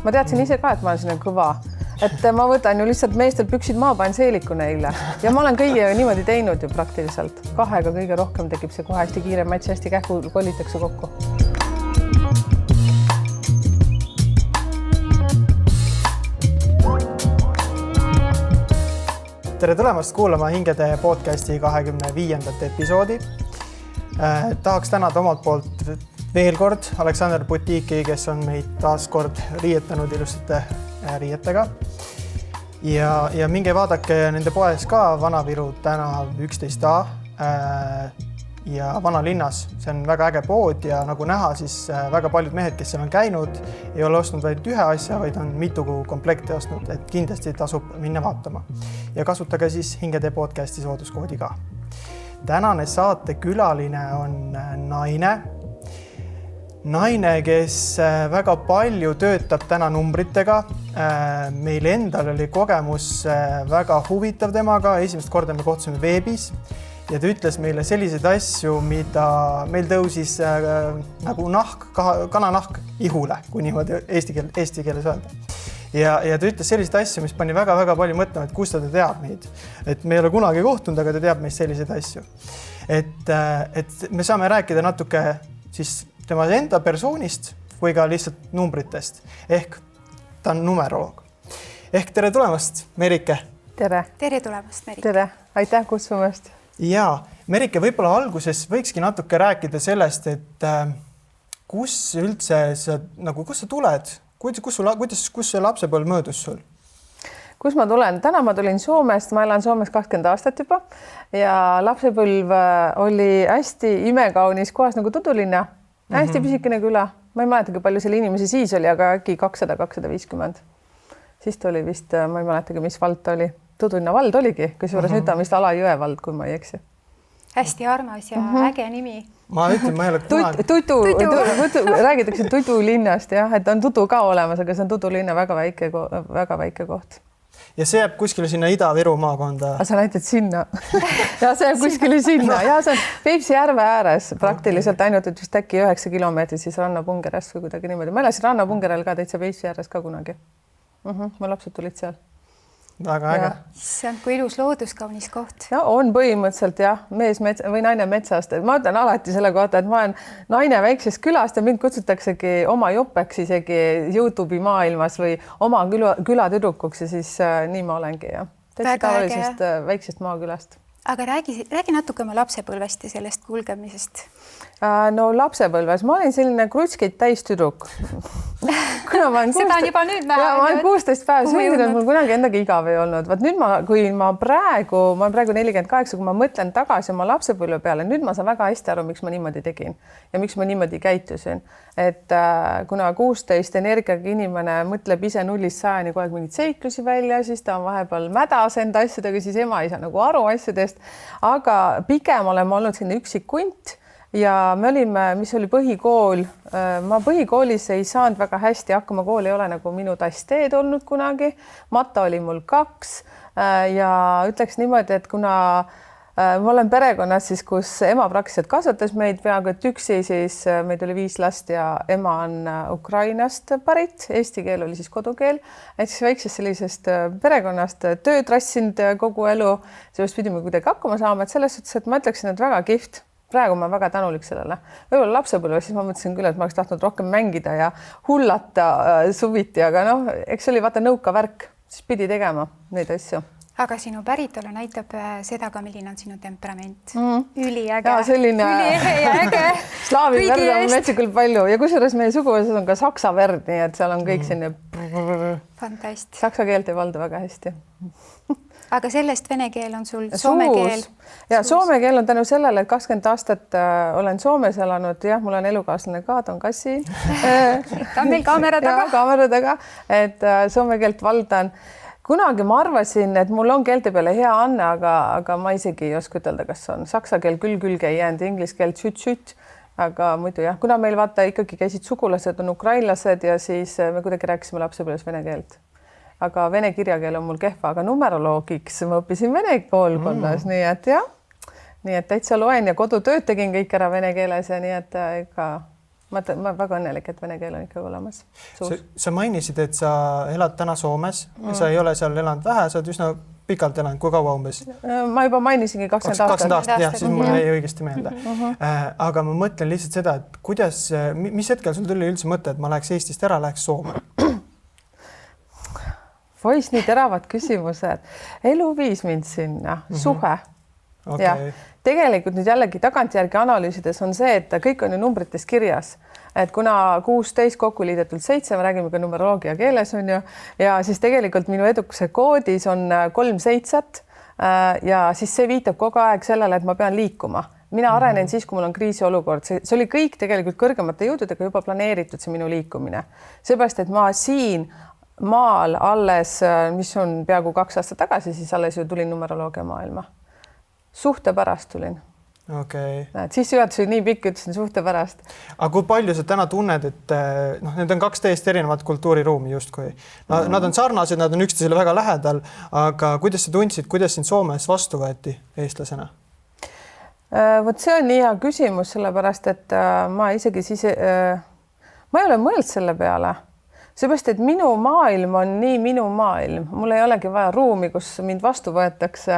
ma teadsin ise ka, et ma olen selline kõva, et ma võtan ju lihtsalt meestel püksid maha, panen seeliku neile ja ma olen kõige niimoodi teinud ju praktiliselt. 2-ga kõige rohkem tekib see kohe hästi kiire matš, hästi kähku kolitakse kokku. Tere tulemast kuulama Hingede podcasti 25. episoodi. Tahaks tänada omalt poolt veel kord Aleksander Butiiki, kes on meid taas kord riietanud ilustate riietega. Ja minge vaadake nende poes ka Vana-Viru tänav 11A ja Vanalinnas. See on väga äge pood ja nagu näha, siis väga paljud mehed, kes seal on käinud, ei ole ostnud vaid ühe asja, vaid on mitu komplekti ostnud, et kindlasti tasub minna vaatama. Ja kasutage siis Hingede podcasti sooduskoodi ka. Tänane saate külaline on naine, kes väga palju töötab täna numbritega. Meil endal oli kogemus väga huvitav temaga. Esimest korda me kohtusime veebis ja ta ütles meile selliseid asju, mida meil tõusis nagu kananahk ihule, kui niimoodi eesti keeles öelda. Ja ta ütles selliseid asju, mis pani väga-väga palju mõtlema, et kus ta teab meid. Et me ei ole kunagi kohtunud, aga ta teab meist selliseid asju. Et me saame rääkida natuke siis tema enda persoonist või ka lihtsalt numbritest. Ehk ta on numeroloog. Ehk tere tulemast, Merike. Tere. Tere tulemast, Merike. Tere. Aitäh kutsumast. Ja, Merike, võib-olla alguses võikski natuke rääkida sellest, et kus sa tuled? Kus see lapsepõlv möödus sul? Kus ma tulen? Täna ma tulin Soomest, ma elan Soomes 20 aastat juba ja lapsepõlv oli hästi imekaunis kohas nagu Tudulinna. Hästi pisikene küla. Ma ei mäletagi palju selle inimesi siis oli, aga äkki 200-250. Siis ta oli vist, ma ei mäletagi, mis vald ta oli. Tudulinna vald oligi, kusjuures nüüd on vist Alajõe vald, kui ma ei eksi. Hästi armas ja äge nimi. Ma ütlen, ma ei ole kunagi. Räägitakse Tudulinnast, jah, et on Tudu ka olemas, aga see on Tudulinna väga väike koht. Ja see jääb kuskile sinna Ida-Viru maakonda. Sa näitad sinna. Ja see jääb kuskile sinna. Ja see on Peipsi järve ääres praktiliselt ainult, et vist äkki 9 kilomeetrit siis Rannapungerast või kuidagi niimoodi. Ma elasin Rannapungerel ka täitsa Peipsi ääres ka kunagi. Mu lapsed tulid seal. Väga äge. See on kui ilus looduskaunis koht. Ja, on põhimõtteliselt jah, mees või naine metsast. Ma ütlen alati selle kohta, et ma olen naine väiksest külast ja mind kutsutaksegi oma jopeks isegi YouTube'i maailmas või oma külatüdrukuks ja siis nii ma olengi. Ja. Täitsa tavalisest väiksest maakülast. Aga räägi natuke oma lapsepõlvest ja sellest kulgemisest. No lapsepõlves ma olin selline krutskid täis tüdruk. Seda on juba nüüd näha. Ma olen 16 päev sündinud, mul kunagi endaga igav ei olnud. Vaat nüüd ma olen praegu 48, kui ma mõtlen tagasi oma lapsepõlve peale, nüüd ma saan väga hästi aru, miks ma niimoodi tegin ja miks ma niimoodi käitusin. Et kuna 16 energiaga inimene mõtleb ise 0-100 kogu aeg mingid seiklusi välja, siis ta on vahepeal mädas enda asjadega, siis ema ei saa nagu aru asjadest. Aga pigem olen olnud selline üksik kunt. Ja me olime, mis oli põhikool, ma põhikoolis ei saanud väga hästi hakkama, kool ei ole nagu minu tassteed olnud kunagi, mata oli mul 2 ja ütleks niimoodi, et kuna ma olen perekonnas siis, kus ema praktiliselt kasvatas meid peaaegu et üksi, siis meid oli 5 last ja ema on Ukrainast pärit, eesti keel oli siis kodukeel, et siis väiksest sellisest perekonnast tööd rassinud kogu elu, sellest pidime kuidagi hakkama saama, et selles suhtes, et ma ütleksin, et väga kihvt. Praegu ma väga tänulik sellele. Võib-olla lapsepõlves, siis ma mõtlesin küll, et ma oleks tahtnud rohkem mängida ja hullata suviti, aga eks oli vaata nõuka värk, siis pidi tegema neid asju. Aga sinu päritolu näitab seda ka, milline on sinu temperament. Üliäge. Ja selline üliehe ja äge. Slaavi verd on metsi küll palju ja kusjuures meie suguvõsas on ka saksa verd, nii et seal on kõik selline fantast. Saksa keelt ei valda väga hästi. Aga sellest vene keel on sul soome keel. Ja soome keel on tänu sellele, et 20 aastat olen Soomes elanud. Jah, mul on elukaaslane ka, ta on Kassi. Ta on meil kaamera taga. Et soome keelt valdan. Kunagi ma arvasin, et mul on keelte peale hea anne, aga ma isegi ei oska ütelda, kas on saksa keel külge ei jäänud, inglise keel tšüt-tšüt. Aga muidu jah, kuna meil vaata ikkagi käisid sugulased on ukrainlased ja siis me kuidagi rääkisime lapsepõlves vene keelt. Aga vene kirjakeel on mul kehva, aga numeroloogiks ma õppisin vene koolkonnas, nii et jah. Nii et täitsa loen ja kodutööd tegin kõik ära vene keeles ja nii et ega ma väga õnnelik, et vene keel on ikka olemas. Sa mainisid, et sa elad täna Soomes ja sa ei ole seal elanud vähe, sa oled üsna pikalt elanud, kui kaua umbes? Ma juba mainisingi 20 aastat. Jah, siis mul jäi õigesti meelde. Aga ma mõtlen lihtsalt seda, et kuidas, mis hetkel sul tuli üldse mõte, et ma läheks Eestist ära, läheks Soome? Poiss, nii teravad küsimused. Elu viis mind sinna, suhe. Ja tegelikult nüüd jällegi tagantjärgi analüüsides on see, et kõik on ju numbrites kirjas, et kuna 16 kokku liidetult 7, me räägime ka numeroloogia keeles on ju, ja siis tegelikult minu edukuse koodis on 3 7 ja siis see viitab kogu aeg sellele, et ma pean liikuma. Mina arenen siis, kui mul on kriisiolukord. See oli kõik tegelikult kõrgemate jõududega juba planeeritud, see minu liikumine. Seepärast, et ma siin maal alles, mis on peaaegu 2 aastat tagasi, siis alles ju tulin numeroloogia maailma. Suhte pärast tulin. Siis juhatus oli nii pikk, ütlesin suhte pärast. Aga kui palju sa täna tunned, et need on 2 täiesti erinevat kultuuriruumi justkui. Nad on sarnased, nad on üksteisele väga lähedal, aga kuidas sa tundsid, kuidas sind Soomes vastu võeti eestlasena? Vot see on nii hea küsimus, sellepärast, et ma isegi siis, ma ei ole mõelnud selle peale. Seepärast, et minu maailm on nii minu maailm. Mul ei olegi vaja ruumi, kus mind vastu võetakse.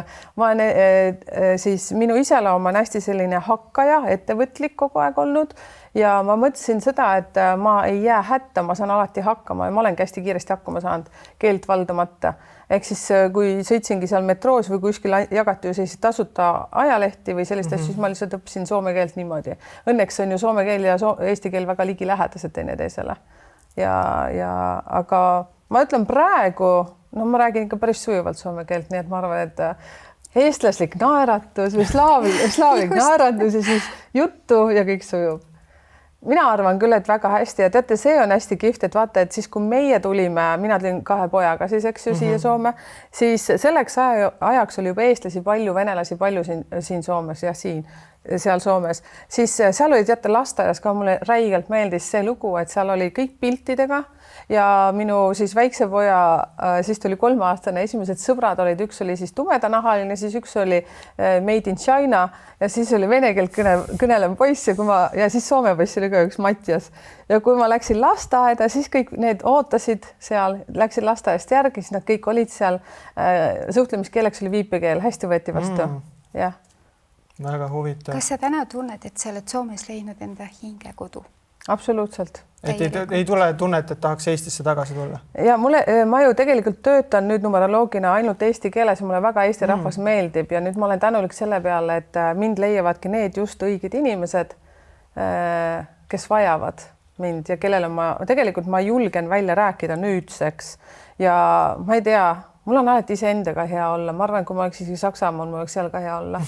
Siis minu iseloom on hästi selline hakkaja, ettevõtlik kogu aeg olnud ja ma mõtlesin seda, et ma ei jää hätta, ma saan alati hakkama ja ma olengi hästi kiiresti hakkama saanud keelt valdamata. Ehk siis kui sõitsingi seal metroos või kuskil jagati ju selliseid tasuta ajalehti või sellist asju, siis ma lihtsalt õppisin soome keelt niimoodi. Õnneks on ju soome keel ja eesti keel väga ligilähedased teineteisele. Aga ma ütlen praegu, ma räägin ikka päris sujuvalt soome keelt, nii et ma arvan, et eestlaslik naeratus või slaavik naeratus ja siis juttu ja kõik sujub. Mina arvan küll, et väga hästi ja teate, see on hästi kihvt, et vaata, et siis kui meie tulime, mina tulin 2 pojaga siis, eks ju, siia Soome, siis selleks ajaks oli juba eestlasi palju, venelasi palju siin Soomes ja seal Soomes, siis seal oli teate lasteaias ka mulle räigelt meeldis see lugu, et seal oli kõik piltidega ja minu siis väikse poja, siis tuli 3-aastane, esimesed sõbrad olid, üks oli siis tumedanahaline, siis üks oli made in China ja siis oli vene keelt kõnelev poiss ja siis soome poiss oli ka üks Mattias. Ja kui ma läksin lasteaeda, siis kõik need ootasid seal, läksid lasteaedast järgi, siis nad kõik olid seal. Suhtlemiskeeleks oli viipekeel, hästi võeti vastu. Jah. Väga huvitav. Kas sa täna tunned, et sa oled Soomes leidnud enda hingekodu? Absoluutselt. Et ei tule tunnet, et tahaks Eestisse tagasi tulla? Ja ma ju tegelikult töötan nüüd numeroloogina ainult eesti keeles ja mulle väga eesti rahvas meeldib ja nüüd ma olen tänulik selle peale, et mind leiavadki need just õiged inimesed, kes vajavad mind ja kellele ma julgen välja rääkida nüüdseks ja ma ei tea, mul on alati iseendaga hea olla. Ma arvan, kui ma oleks isegi Saksamaal, mul oleks seal ka hea olla.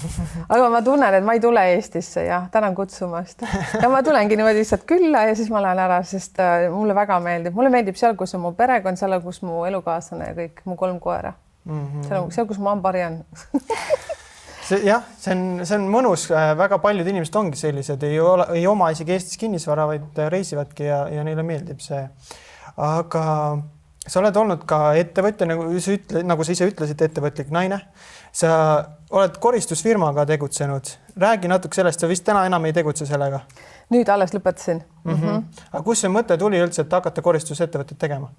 Aga ma tunnen, et ma ei tule Eestisse ja tänan kutsumast. Ja ma tulengi niimoodi lihtsalt külla ja siis ma lähen ära, sest mulle väga meeldib. Mulle meeldib seal, kus on mu perekond, seal, kus mu elukaaslane ja kõik, mu 3 koera. Seal, kus mu hambari on. Jah, see on mõnus. Väga paljud inimesed ongi sellised, ei oma isegi Eestis kinnisvara, vaid reisivadki ja neile meeldib see. Aga sa oled olnud ka ettevõtja, nagu sa ise ütlesid, ettevõtlik naine. Sa oled koristusfirmaga tegutsenud. Räägi natuke sellest, sa vist täna enam ei tegutse sellega. Nüüd alles lõpetasin. Aga kus see mõte tuli üldse, et hakata koristusettevõtet tegema?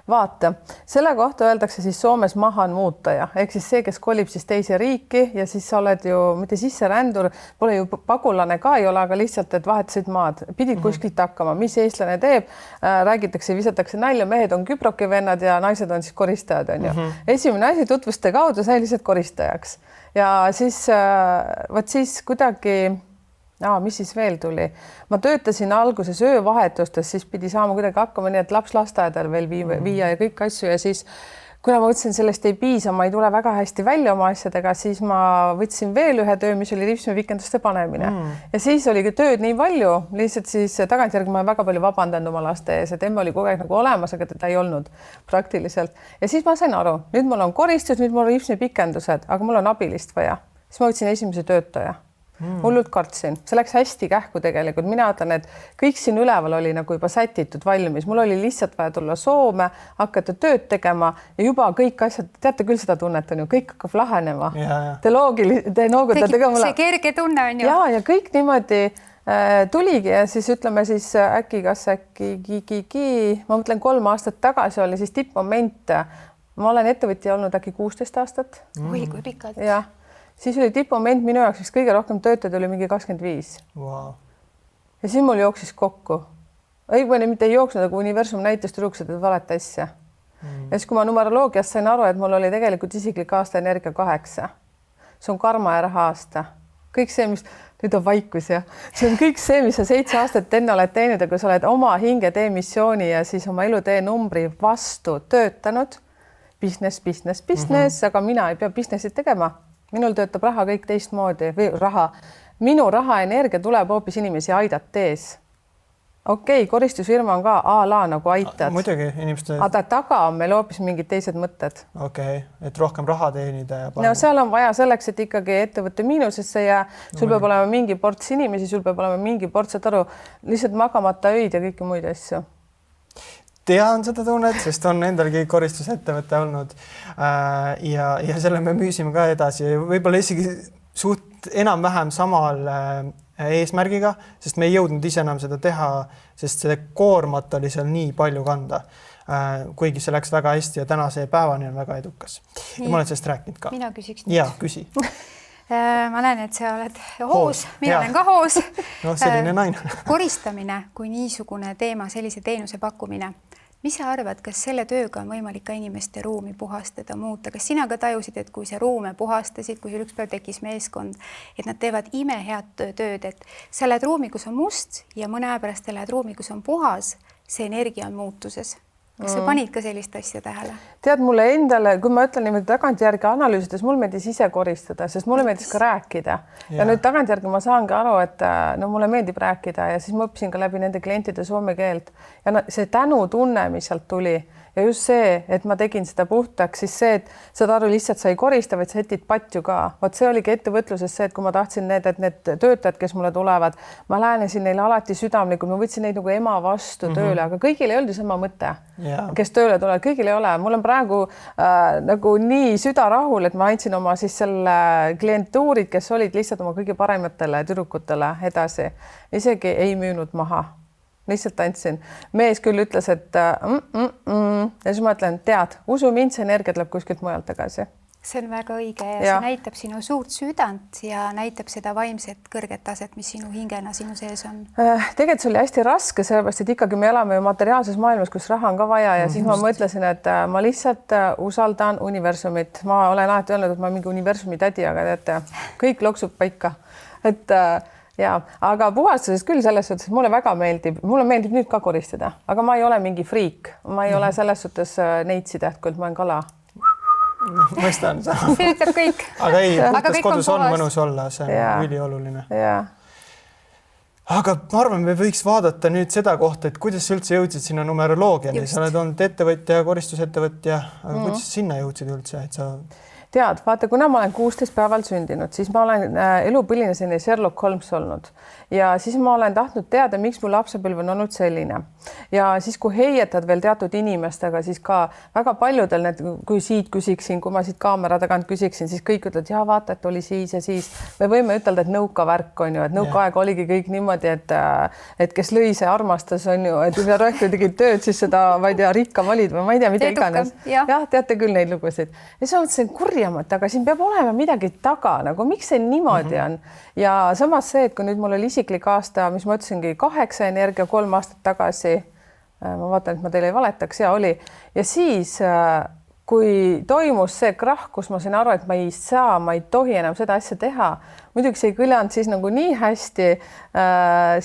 Vaata, selle kohta öeldakse siis Soomes mahan muutaja, ehk siis see, kes kolib siis teise riiki ja siis sa oled ju mitte sisserändur, pole ju pagulane ka ei ole, aga lihtsalt, et vahetasid maad, pidid kuskilt hakkama, mis eestlane teeb, räägitakse, visatakse nalja, mehed on küprokivennad ja naised on siis koristajad, on ju. Esimene asi tutvuste kaudu sai lihtsalt koristajaks ja siis, siis kuidagi mis siis veel tuli? Ma töötasin alguses öövahetustes, siis pidi saama kuidagi hakkama nii, et laps lasteaedal veel viia ja kõik asju ja siis kuna ma mõtlesin, sellest ei piisa, ma ei tule väga hästi välja oma asjadega, siis ma võtsin veel ühe töö, mis oli ripsmepikenduste panemine. Ja siis oligi tööd nii palju, lihtsalt siis tagantjärgi ma väga palju vabandanud oma laste ees, et emme oli kogu aeg nagu olemas, aga teda ei olnud praktiliselt. Ja siis ma sain aru, nüüd mul on koristus, nüüd mul on ripsmepikendused, aga mul on abilist vaja. Siis ma võtsin esimese töötaja. Hullult kartsin. See läks hästi kähku tegelikult. Mina ütlen, et kõik siin üleval oli nagu juba sätitud valmis. Mul oli lihtsalt vaja tulla Soome, hakata tööd tegema ja juba kõik asjad, teate küll seda tunnet on ju, kõik hakkab lahenema. Te noogutate ka mulle. See kerge tunne on ju. Ja kõik niimoodi tuligi ja siis ütleme siis ma mõtlen 3 aastat tagasi oli siis tippmoment. Ma olen ettevõtja olnud äkki 16 aastat. Oi, kui pikalt. Jah, siis oli tippmoment minu jaoks, mis kõige rohkem töötajaid oli mingi 25. Wow. Ja siis mul jooksis kokku. Õigmõni mitte ei jooksnud, aga universum näitas tüdruksed, et valet asja. Ja siis, kui ma numeroloogias sain aru, et mul oli tegelikult isiklik aasta energia 8. See on karma ja raha aasta. Kõik see, mis nüüd on vaikus ja see on kõik see, mis sa 7 aastat enne oled teinud ja kui sa oled oma hinge tee missiooni ja siis oma elutee numbri vastu töötanud, business, aga mina ei pea businessit tegema. Minul töötab raha kõik teistmoodi või raha. Minu raha energia tuleb hoopis inimesi aidates. Okei, koristusfirma on ka a-la nagu aitad. Muidugi, inimeste... Aga taga on meil hoopis mingid teised mõtted. Okei, et rohkem raha teenida ja... No seal on vaja selleks, et ikkagi ettevõtte miinusesse ja sul peab olema mingi ports inimesi, sul peab olema mingi ports, et aru, lihtsalt magamata öid ja kõiki muid asju. Tean seda tunnet, sest on endalgi koristusettevõte olnud ja selle me müüsime ka edasi. Võib-olla isegi suht enam-vähem samal eesmärgiga, sest me ei jõudnud ise enam seda teha, sest see koormat oli seal nii palju kanda. Kuigi see läks väga hästi ja tänase päevani on väga edukas. Ja ma olen sellest rääkinud ka. Mina küsiks nüüd. Jaa, küsi. Ma näen, et sa oled hoos. Mina olen ka hoos. No, selline naine. Koristamine kui niisugune teema, sellise teenuse pakkumine. Mis sa arvad, kas selle tööga on võimalik ka inimeste ruumi puhastada, muuta? Kas sina ka tajusid, et kui sa ruume puhastasid, kui sul ükspäev tekkis meeskond, et nad teevad imehead tööd, et sa lähed ruumi, kus on must ja mõne aja pärast lähed ruumi, kus on puhas, see energia on muutuses. Kas sa panid ka sellist asja tähele? Tead, mulle endale, kui ma ütlen niimoodi tagantjärgi analüüsides, mul meeldis ise koristada, sest mulle meeldis ka rääkida. Ja nüüd tagantjärgi ma saangi aru, et no mulle meeldib rääkida ja siis ma õppisin ka läbi nende klientide soome keelt. Ja see tänutunne, mis sealt tuli ja just see, et ma tegin seda puhtaks, siis see, et saad aru, lihtsalt sa ei korista, vaid sa jätid patju ka. Vot see oligi ettevõtluses see, et kui ma tahtsin et need töötajad, kes mulle tulevad, ma lähenesin neile alati südamlikult, ma võtsin neid nagu ema vastu tööle, aga kõigil ei olnud sama mõte, kes tööle tulevad, kõigil ei ole. Mul on praegu nagu nii süda rahul, et ma andsin oma siis selle klientuurid, kes olid lihtsalt oma kõige parematele tüdrukutele edasi. Isegi ei müünud maha. Lihtsalt andsin. Mees küll ütles, et ja siis ma ütlen, tead, usu mind, see energia tuleb kuskilt mujalt tagasi. See on väga õige ja see näitab sinu suurt südant ja näitab seda vaimset kõrget taset, mis sinu hingena sinu sees on. Tegelikult see oli hästi raske, sellepärast, et ikkagi me elame ju materiaalses maailmas, kus raha on ka vaja ja siis ma mõtlesin, et ma lihtsalt usaldan universumit. Ma olen alati öelnud, et ma mingi universumi tädi, aga teate, kõik loksub paika. Et ja, aga puhastuses küll selles suhtes, mulle väga meeldib, mulle meeldib nüüd ka koristada, aga ma ei ole mingi friik, ma ei ole selles suhtes neitsi tähtkult, ma olen kala. Mõistan. See ütleb kõik. Aga ei, puhtas kodus on mõnus olla, see on ülioluline. Aga ma arvan, me võiks vaadata nüüd seda kohta, et kuidas sa üldse jõudsid sinna numeroloogiani, sa oled olnud ettevõtja, koristusettevõtja, aga kuidas sinna jõudsid üldse, et sa... Tead, vaata, kuna ma olen 16 päeval sündinud, siis ma olen elupõline selline Sherlock Holmes olnud ja siis ma olen tahtnud teada, miks mu lapsepõlv on olnud selline. Ja siis, kui heietad veel teatud inimestega, siis ka väga paljudel need, kui siit küsiksin, kui ma siit kaamera tagant küsiksin, siis kõik ütled, ja vaata, et oli siis ja siis. Me võime ütelda, et nõukavärk on ju, et nõukaaeg oligi kõik niimoodi, et kes lõi, see armastas on ju, et kui rohkem tegid tööd, siis seda, ma ei tea, rikka valid või ma ei tea, mida iganes. Jah, teate küll neid lugusid. Ja siis ma mõtlesin, aga siin peab olema midagi taga, nagu miks see niimoodi on. Ja samas see, et kui nüüd mul oli isiklik aasta, mis ma ütlesingi 8 energia 3 aastat tagasi, ma vaatan, et ma teile ei valetaks, ja oli. Ja siis, kui toimus see krahh, kus ma sain aru, et ma ei saa, ma ei tohi enam seda asja teha, muidugi see ei kõlanud siis nagu nii hästi,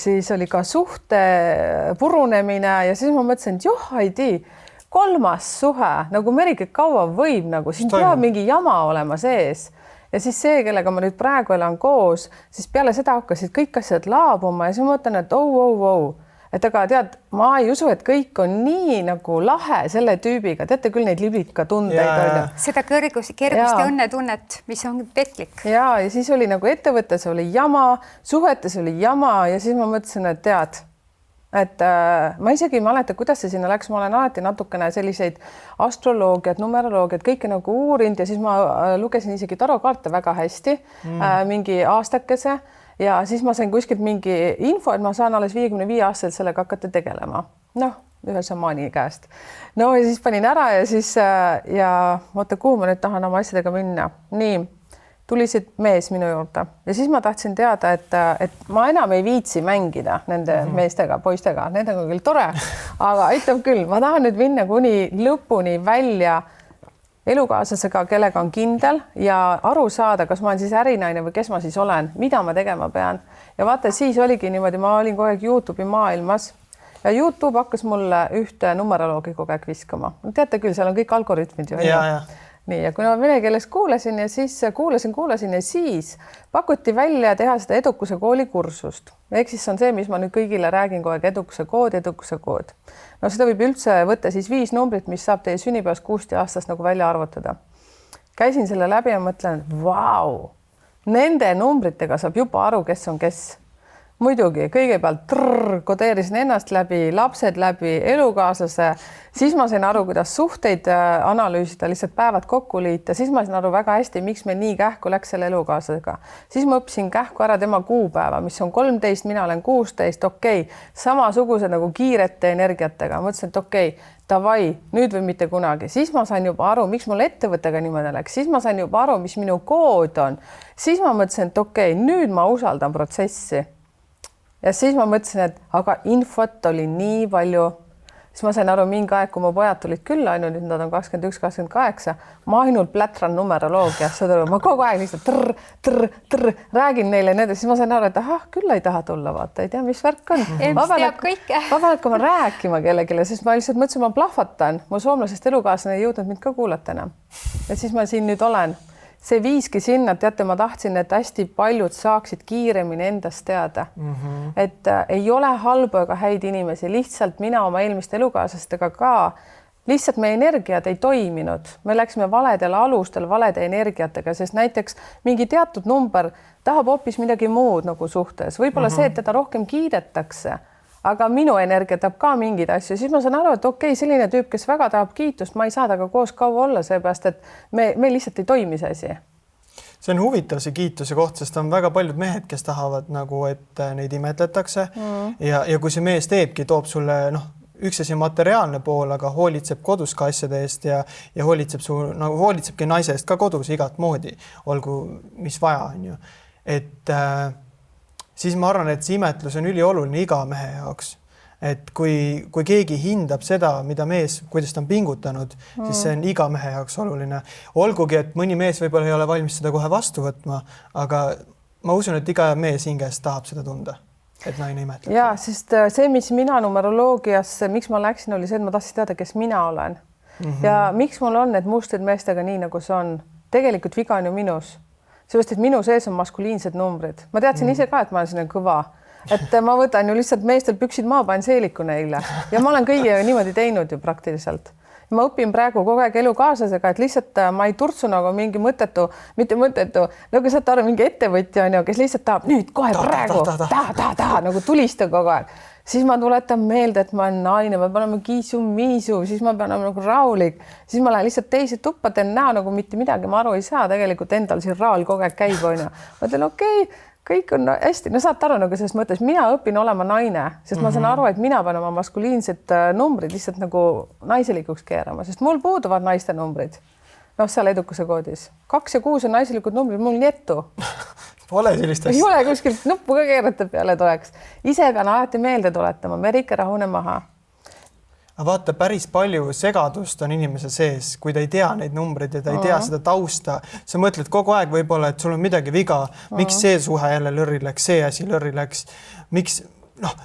siis oli ka suhte purunemine ja siis ma mõtlesin, et joh, ei tii, 3. suhe, nagu merike kaua võib, nagu siin peab mingi jama olema sees. Ja siis see, kellega ma nüüd praegu elan koos, siis peale seda hakkasid kõik asjad laabuma ja siis ma mõtlen, et et aga tead, ma ei usu, et kõik on nii nagu lahe selle tüübiga. Teate küll neid liblika tundeid. Seda kergust ja õnnetunnet, mis on petlik. Ja siis oli nagu ettevõttes oli jama, suhetes oli jama ja siis ma mõtlesin, et tead, et ma isegi ei mäleta, kuidas see sinna läks, ma olen alati natukene selliseid astroloogiat, numeroloogiat, kõike nagu uurinud ja siis ma lugesin isegi tarokaarte väga hästi, mingi aastakese ja siis ma sain kuskilt mingi info, et ma saan alles 55-aastaselt sellega hakata tegelema. Noh, ühe šamaani käest. No ja siis panin ära ja siis ja oota, kuhu ma nüüd tahan oma asjadega minna. Nii, tulisid mees minu juurde ja siis ma tahtsin teada, et ma enam ei viitsi mängida nende meestega, poistega, nendega on küll tore, aga aitab küll. Ma tahan nüüd minna kuni lõpuni välja elukaaslasega, kellega on kindel ja aru saada, kas ma olen siis ärinaine või kes ma siis olen, mida ma tegema pean. Ja vaata, siis oligi niimoodi, ma olin kogu aeg YouTube'i maailmas ja YouTube hakkas mulle ühte numeroloogi kogu aeg viskama. Teate küll, seal on kõik algoritmid ju. Nii, ja kui ma vene keeles kuulasin ja siis kuulasin ja siis pakuti välja teha seda edukuse kooli kursust. Ehk siis on see, mis ma nüüd kõigile räägin kogu aeg, edukuse kood. No seda võib üldse võtta siis 5 numbrit, mis saab teie sünnipäevast 6 aastast nagu välja arvutada. Käisin selle läbi ja mõtlen, vau, nende numbritega saab juba aru, kes on kes. Muidugi, kõigepealt kodeerisin ennast läbi, lapsed läbi, elukaaslase, siis ma sain aru, kuidas suhteid analüüsida, lihtsalt päevad kokku liita, siis ma sain aru väga hästi, miks me nii kähku läks selle elukaaslasega. Siis ma õppisin kähku ära tema kuupäeva, mis on 13, mina olen 16, okei, samasugused nagu kiirete energiatega. Mõtlesin, et okei, davai, nüüd või mitte kunagi. Siis ma sain juba aru, miks mul ettevõttega niimoodi läks. Siis ma sain juba aru, mis minu kood on. Siis ma mõtlesin, et okei, nüüd ma usaldan protsessi. Ja siis ma mõtlesin, et aga infot oli nii palju. Siis ma sain aru mingi aeg, kui mu pojad tulid külla, nüüd nad on 21-28, ma ainult plätran numeroloogias, ma kogu aeg lihtsalt räägin neile nende, siis ma sain aru, et küll ei taha tulla, vaata, ei tea, mis värk on. Ma pean hakkama rääkima kellegile, sest ma lihtsalt mõtlesin, ma plahvatan, mu soomlasest elukaaslane ei jõudnud mind ka kuulata enam. Ja siis ma siin nüüd olen. See viiski sinna, teate, ma tahtsin, et hästi paljud saaksid kiiremini endast teada. Et ei ole halbu ega häid inimesi, lihtsalt mina oma eelmiste elukaaslastega ka, lihtsalt meie energiat ei toiminud. Me läksime valedel alustel, valede energiatega, sest näiteks mingi teatud number tahab hoopis midagi muud nagu suhtes. Võib-olla see, et teda rohkem kiidetakse, aga minu energia tahab ka mingeid asju, siis ma saan aru, et okei, selline tüüp, kes väga tahab kiitust, ma ei saa temaga koos kaua olla, seepärast, et me lihtsalt ei toimi see asi. See on huvitav see kiituse koht, sest on väga paljud mehed, kes tahavad nagu, et neid imetletakse ja kui see mees teebki, toob sulle üks asi materiaalne pool, aga hoolitseb kodus ka asjade eest ja hoolitsebki naise eest ka kodus igat moodi, olgu mis vaja on ju. Et siis ma arvan, et see imetlus on ülioluline iga mehe jaoks. Et kui keegi hindab seda, mida mees, kuidas ta on pingutanud, siis see on iga mehe jaoks oluline. Olgugi, et mõni mees võib-olla ei ole valmis seda kohe vastu võtma, aga ma usun, et iga mees hingest tahab seda tunda, et naine imetleb. Ja, sest see, mis mina numeroloogiasse, miks ma läksin, oli see, et ma tahtsin teada, kes mina olen. Ja miks mul on need mustrid meestega nii, nagu see on. Tegelikult viga on ju minus. Seepärast, et minu sees on maskuliinsed numbrid. Ma teadsin ise ka, et ma olen sinna kõva. Et ma võtan ju lihtsalt meestel püksid maa, panen seeliku neile. Ja ma olen kõigiga niimoodi teinud ju praktiliselt. Ma õpin praegu kogu aeg elukaaslasega, et lihtsalt ma ei turtsu nagu mingi mitte mõttetu, nagu saate aru, mingi ettevõtja on ju, kes lihtsalt tahab nüüd kohe praegu, nagu tulista kogu aeg. Siis ma tuletan meelde, et ma olen naine, ma pean olema kiisu-miisu, siis ma pean olema nagu raulik, siis ma lähen lihtsalt teise tuppa, teen näo nagu mitte midagi, ma aru ei saa, tegelikult endal siin raal kogu aeg käib, on ju. Ma ütlen, okei, kõik on hästi, no saate aru nagu selles mõttes, mina õpin olema naine, sest ma saan aru, et mina pean oma maskuliinsed numbrid lihtsalt nagu naiselikuks keerama, sest mul puuduvad naiste numbrid. Seal edukuse koodis. 2 ja 6 on naiselikud numbrid, mul nietu. Pole sellist asja. Ei ole kuskilt nuppu ka keerata peale tuleks. Ise pean alati meelde tuletama, Merike rahune maha. Aga vaata, päris palju segadust on inimese sees, kui ta ei tea neid numbreid ja ta ei tea seda tausta. Sa mõtled kogu aeg võib-olla, et sul on midagi viga. Miks see suhe jälle lörri läks, see asi lörri läks? Miks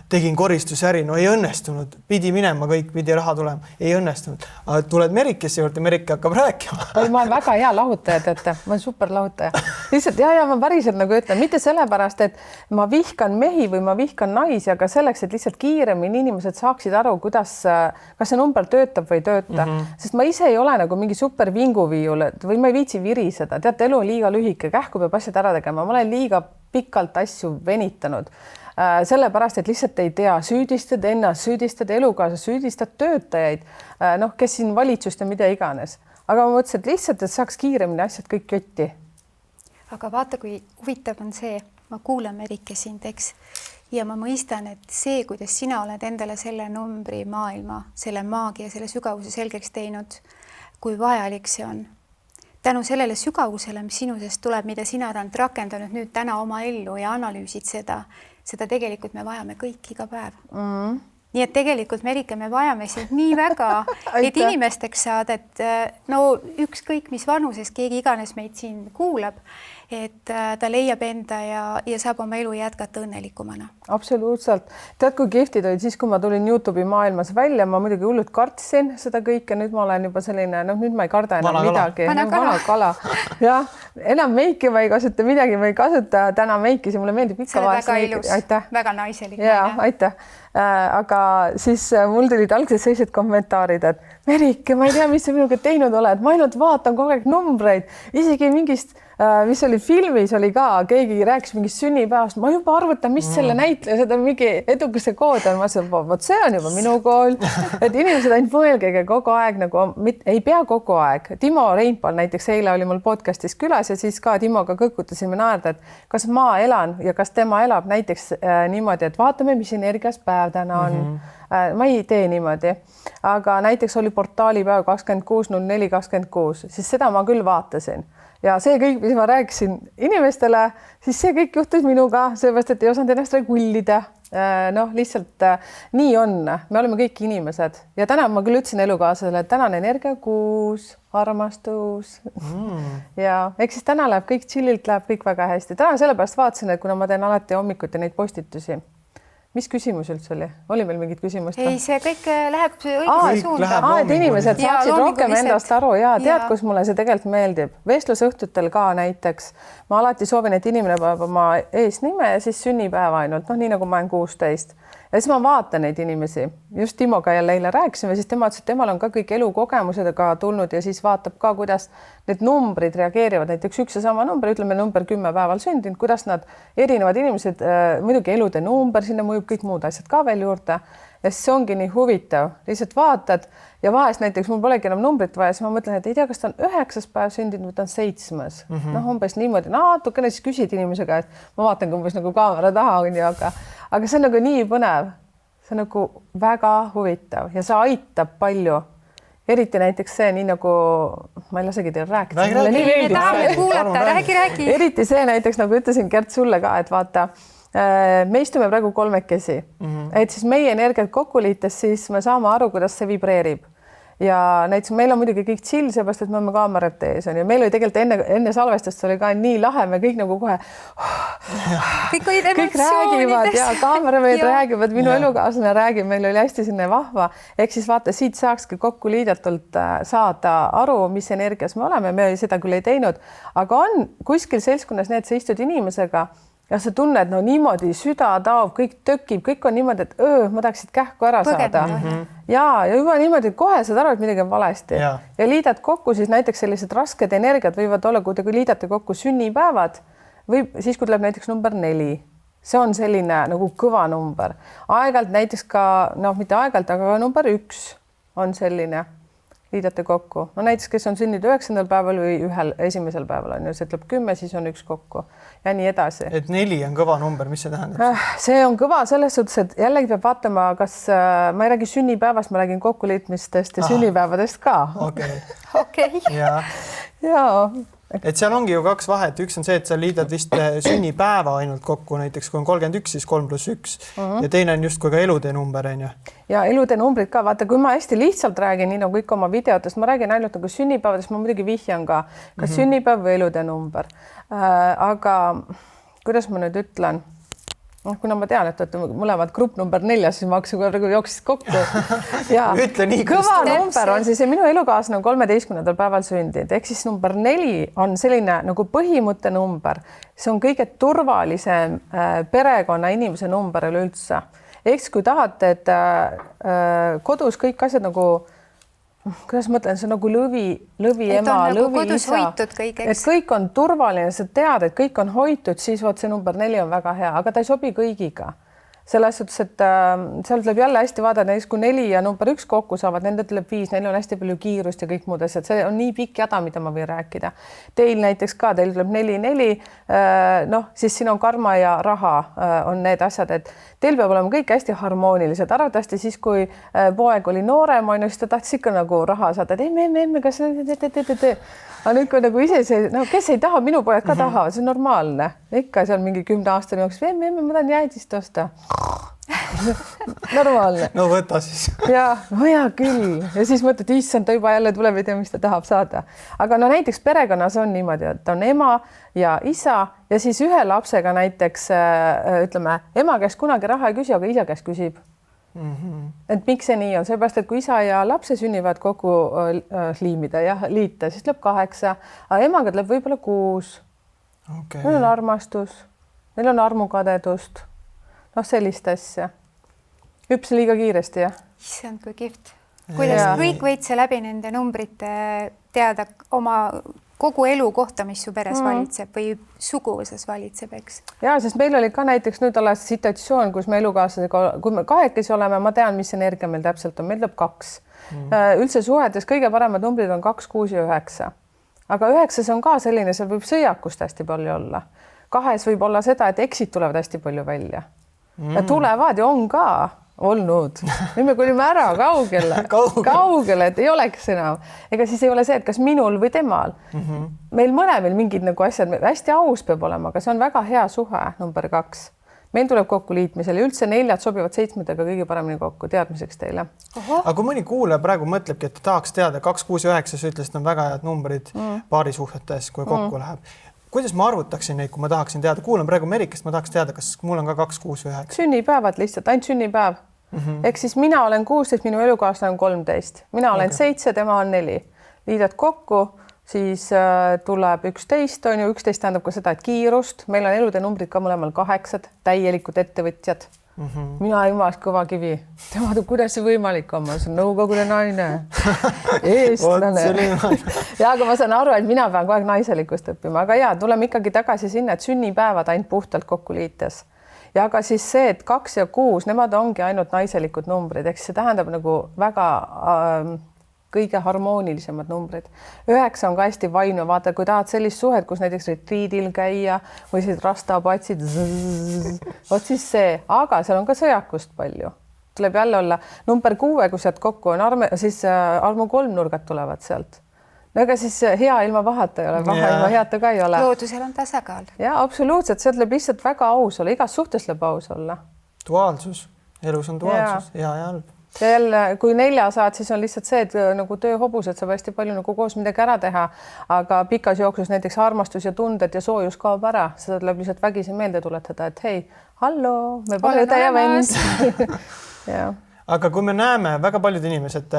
tegin koristusäri, ei õnnestunud, pidi minema kõik, pidi raha tulema, ei õnnestunud. Aga tuled Merikesse juurde, Merike hakkab rääkima. Ma olen väga hea lahutaja, teate, ma olen super lahutaja. Lihtsalt ma päriselt nagu ütlen, mitte sellepärast, et ma vihkan mehi või ma vihkan naisi, aga selleks, et lihtsalt kiiremini inimesed saaksid aru, kas see number töötab või ei tööta. Sest ma ise ei ole nagu mingi super vinguviiul või ma ei viitsi viriseda. Teate, elu on liiga lühike, kähku peab asjad ära tegema. Ma olen liiga pikalt asju venitanud. Sellepärast, et lihtsalt ei tea, süüdistad ennast, süüdistad elukaasa, süüdistad töötajaid, kes siin valitsust ja mida iganes. Aga ma mõtlesin, et lihtsalt, et saaks kiiremini asjad kõik jotti. Aga vaata, kui huvitav on see, ma kuulan, Merike, sind, eks. Ja ma mõistan, et see, kuidas sina oled endale selle numbri maailma, selle maagia, selle sügavuse selgeks teinud, kui vajalik see on. Tänu sellele sügavusele, mis sinu seest tuleb, mida sina oled rakendanud nüüd täna oma ellu ja analüüsid seda tegelikult me vajame kõik iga päev. Nii et tegelikult, Merike, me vajame sind nii väga, et inimesteks saada, et no ükskõik mis vanuses keegi iganes meid siin kuulab, et ta leiab enda ja saab oma elu jätkata õnnelikumana. Absoluutselt. Tead, kui kihvtid olid siis, kui ma tulin YouTube'i maailmas välja, ma muidugi hullult kartsin seda kõike, nüüd ma olen juba selline, nüüd ma ei karda enam midagi. Vana kala. Jah, enam meiki ma ei kasuta, midagi ma ei kasuta, täna meiki, see mulle meeldib ikka. See on väga ilus, väga naiselik. Jaa, aitäh. Aga siis mul tulid algses sellised kommentaarid, et Merike, ma ei tea, mis sa minuga teinud oled, ma ainult vaatan kogu aeg numbreid, isegi mingist, mis oli filmis, oli ka, keegi rääkis mingist sünnipäevast, ma juba arvutan, mis selle näitleja, seda mingi edukuse kood on, ma ütlesin, vot see on juba minu kool, et inimesed ainult mõelgege kogu aeg nagu, ei pea kogu aeg. Timo Reinpal näiteks eile oli mul podcastis külas ja siis ka Timoga kõkutasime naerda, et kas ma elan ja kas tema elab näiteks niimoodi, et vaatame, mis energias päev täna on. Ma ei tee niimoodi, aga näiteks oli portaalipäev 26.04.26, siis seda ma küll vaatasin ja see kõik, mis ma rääkisin inimestele, siis see kõik juhtus minuga, seepärast, et ei osanud ennast regullida. Noh, lihtsalt nii on, me oleme kõik inimesed ja täna ma küll ütlesin elukaaslasele, et täna on energiakuus, armastus ja eks siis täna läheb kõik chillilt, läheb kõik väga hästi. Täna sellepärast vaatasin, et kuna ma teen alati hommikuti neid postitusi. Mis küsimus üldse oli? Oli meil mingid küsimust? Ei, see kõik läheb õigesse suunda. Et inimesed saaksid rohkem endast aru ja tead, kus mulle see tegelikult meeldib. Vestlusõhtutel ka näiteks. Ma alati soovin, et inimene peab oma eesnime ja siis sünnipäeva ainult, nii nagu ma olen 16. Ja siis ma vaatan neid inimesi. Just Timoga jälle eile rääkisime, siis tema ütles, et temal on ka kõik elukogemusedega tulnud ja siis vaatab ka, kuidas need numbrid reageerivad. Näiteks üks ja sama number, ütleme number 10 päeval sündinud, kuidas nad erinevad inimesed, muidugi elude number, sinna mõjub kõik muud asjad ka veel juurde. Ja siis see ongi nii huvitav. Lihtsalt vaatad ja vahest näiteks mul polegi enam numbrit vaja, siis ma mõtlen, et ei tea, kas ta on 9. päev sündinud või ta on 7. Noh, umbes niimoodi, natukene siis küsid inimesega, et ma vaatan umbes nagu kaamera taha on ju, aga see on nagu nii põnev. See on nagu väga huvitav ja see aitab palju. Eriti näiteks see, nii nagu ma ei lasegi teil rääkida. Räägi. Eriti see näiteks, nagu ütlesin Gert sulle ka, et vaata, me istume praegu kolmekesi, et siis meie energiat kokku liites, siis me saame aru, kuidas see vibreerib. Ja näiteks meil on muidugi kõik chill, seepärast, et me oleme kaamerate ees on ja meil oli tegelikult enne salvestust oli ka nii lahe, me kõik nagu kohe kõik räägivad ja kaameramehed räägivad, minu elukaaslane räägib, meil oli hästi sinna vahva. Ehk siis vaata, siit saakski kokku liidatult saada aru, mis energias me oleme, me seda küll ei teinud, aga on kuskil seltskonnas need, sa istud inimesega ja sa tunned, no niimoodi süda taob, kõik tökib, kõik on niimoodi, et ma tahaksid kähku ära saada. Ja juba niimoodi, et kohe saad aru, et midagi on valesti. Ja liidad kokku siis näiteks sellised rasked energiat võivad olla, kui te liidate kokku sünnipäevad või siis, kui tuleb näiteks number 4. See on selline nagu kõva number. Aegalt näiteks ka, mitte aegalt, aga number 1 on selline. Liidate kokku. No näiteks, kes on sünninud 9. päeval või 1. päeval on ju, see ütleb 10, siis on 1 kokku ja nii edasi. Et 4 on kõva number, mis see tähendab? See on kõva selles suhtes, et jällegi peab vaatama, kas ma ei räägi sünnipäevast, ma räägin kokkuliitmistest ja sünnipäevadest ka. Okei. Jaa. Et seal ongi ju 2 vahet. Üks on see, et sa liidad vist sünnipäeva ainult kokku, näiteks kui on 31, siis 3 + 1 ja teine on just kui ka elude number on ju. Ja elude numbrid ka, vaata, kui ma hästi lihtsalt räägin, nii nagu kõik oma videotest, ma räägin ainult nagu sünnipäevadest, ma muidugi vihjan ka, kas sünnipäev või elude number. Aga kuidas ma nüüd ütlen? Kuna ma tean, et mõlemad grupp number 4, siis ma hakkasin praegu jooksis kokku. Ütle nii, kõva number on siis ja minu elukaaslane on 13. päeval sündinud, ehk siis number 4 on selline nagu põhimõtte number. See on kõige turvalisem perekonna inimese number üleüldse. Ehk kui tahate, et kodus kõik asjad nagu kuidas ma mõtlen, see on nagu lõvi ema, lõvi isa, et kõik on turvaline, sa tead, et kõik on hoitud, siis see number 4 on väga hea, aga ta ei sobi kõigiga. selles suhtes, et seal tuleb jälle hästi vaadata, näiteks kui 4 ja number 1 kokku saavad, nende tuleb 5, neil on hästi palju kiirust ja kõik muud asjad, see on nii pikk jada, mida ma võin rääkida. Teil näiteks ka, teil tuleb 4, noh, siis siin on karma ja raha on need asjad, et teil peab olema kõik hästi harmoonilised. Arvatavasti siis, kui poeg oli noorem, on ju, siis ta tahtis ikka nagu raha saada, et emme, kas aga nüüd, kui nagu ise see, no kes ei taha, minu pojad ka tahavad, see on normaalne. Ikka seal mingi 10-aastane jooksis, emme, ma tahan jäädist osta. Normaalne. No võta siis. Ja, no hea küll. Ja siis mõtled, issand, ta juba jälle tuleb ja tea, mis ta tahab saada. Aga no näiteks perekonnas on niimoodi, et on ema ja isa ja siis ühe lapsega näiteks ütleme, ema käest kunagi raha ei küsi, aga isa käest küsib. Et miks see nii on? Seepärast, et kui isa ja lapse sünnivad kokku liimida ja liita, siis tuleb 8, aga emaga tuleb võib-olla 6. Okay. Neil on armastus, neil on armukadedust, noh sellist asja. Hüpse liiga kiiresti, jah? Issand, kui kihvt. Kuidas kõik võid see läbi nende numbrite teada oma kogu elu kohta, mis su peres valitseb või suguvõsas valitseb, eks? Ja, sest meil oli ka näiteks nüüd alles situatsioon, kus me elukaaslasega, kui me kahekesi oleme, ma tean, mis energia meil täpselt on, meil tuleb 2. Üldse suhetes kõige paremad numbrid on 2, 6 ja 9. Aga 9 on ka selline, seal võib sõjakust hästi palju olla. 2 võib olla seda, et eksid tulevad hästi palju välja. Ja tulevad ja on ka olnud. Nüüd me kolime ära kaugele, et ei oleks enam. Ega siis ei ole see, et kas minul või temal. Meil mõlemil mingid nagu asjad, hästi aus peab olema, aga see on väga hea suhe, number 2. Meil tuleb kokku liitmisel ja üldse 4 sobivad 7-dega kõige paremini kokku, teadmiseks teile. Aga kui mõni kuulaja praegu mõtlebki, et tahaks teada, 2, 6 ja 9, sa ütlesid, on väga head numbrid paarisuhtetes, kui kokku läheb. Kuidas ma arvutaksin neid, kui ma tahaksin teada? Kuulan praegu Merikest, ma tahaks teada, kas mul on ka 2, 6 või 9. Sünnipäevad lihtsalt, ainult sünnipäev. Ehk siis mina olen 16, minu elukaaslane on 13. Mina olen 7, tema on 4. Liidad kokku, siis tuleb 11, on ju, 11 tähendab ka seda, et kiirust. Meil on elude numbrid ka mõlemal 8, täielikud ettevõtjad. Mina jumalast kõva kivi. Tema tuleb, kuidas see võimalik on? Ma olen nõukogude naine, eestlane. Ja, aga ma saan aru, et mina pean kogu aeg naiselikust õppima. Aga ja, tuleme ikkagi tagasi sinna, et sünnipäevad ainult puhtalt kokku liites. Ja aga siis see, et 2 ja 6, nemad ongi ainult naiselikud numbrid. Eks see tähendab nagu väga kõige harmoonilisemad numbrid. 9 on ka hästi vainu. Vaata, kui tahad sellist suhet, kus näiteks retriidil käia või siis rastapatsid, vot siis see, aga seal on ka sõjakust palju. Tuleb jälle olla number 6, kui sealt kokku on, siis armu 3 nurgad tulevad sealt. No ega siis hea ilma pahata ei ole, paha ilma heata ka ei ole. Loodusel on tasakaal. Ja, absoluutselt, sealt tuleb lihtsalt väga aus olla, igas suhtes tuleb aus olla. Duaalsus, elus on duaalsus, hea ja halb. Ja jälle, kui 4 saad, siis on lihtsalt see, et nagu tööhobused saab hästi palju nagu koos midagi ära teha, aga pikas jooksus näiteks armastus ja tunded ja soojus kaob ära, seda tuleb lihtsalt vägisi meelde tuletada, et hei, hallo, me pole õde ja vend. Ja. Aga kui me näeme, väga paljud inimesed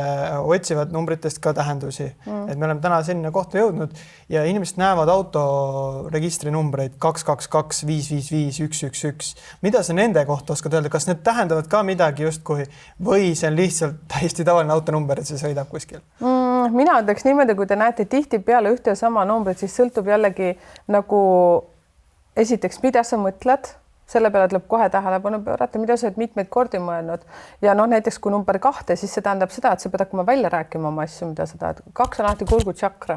otsivad numbritest ka tähendusi, et me oleme täna selline kohta jõudnud ja inimesed näevad autoregistri numbreid 222, 555, 111. Mida sa nende kohta oskad öelda? Kas need tähendavad ka midagi justkui või see on lihtsalt täiesti tavaline autonumber, et see sõidab kuskil? Mina ütleks niimoodi, kui te näete tihti peale ühte ja sama numbrit, siis sõltub jällegi nagu esiteks, mida sa mõtled. Selle peale tuleb kohe tähelepanu pöörata, mida sa oled mitmeid kordi mõelnud. Ja noh, näiteks kui number 2, siis see tähendab seda, et sa pead hakkama välja rääkima oma asju, mida sa tahad. 2 on alati kulgutšakra.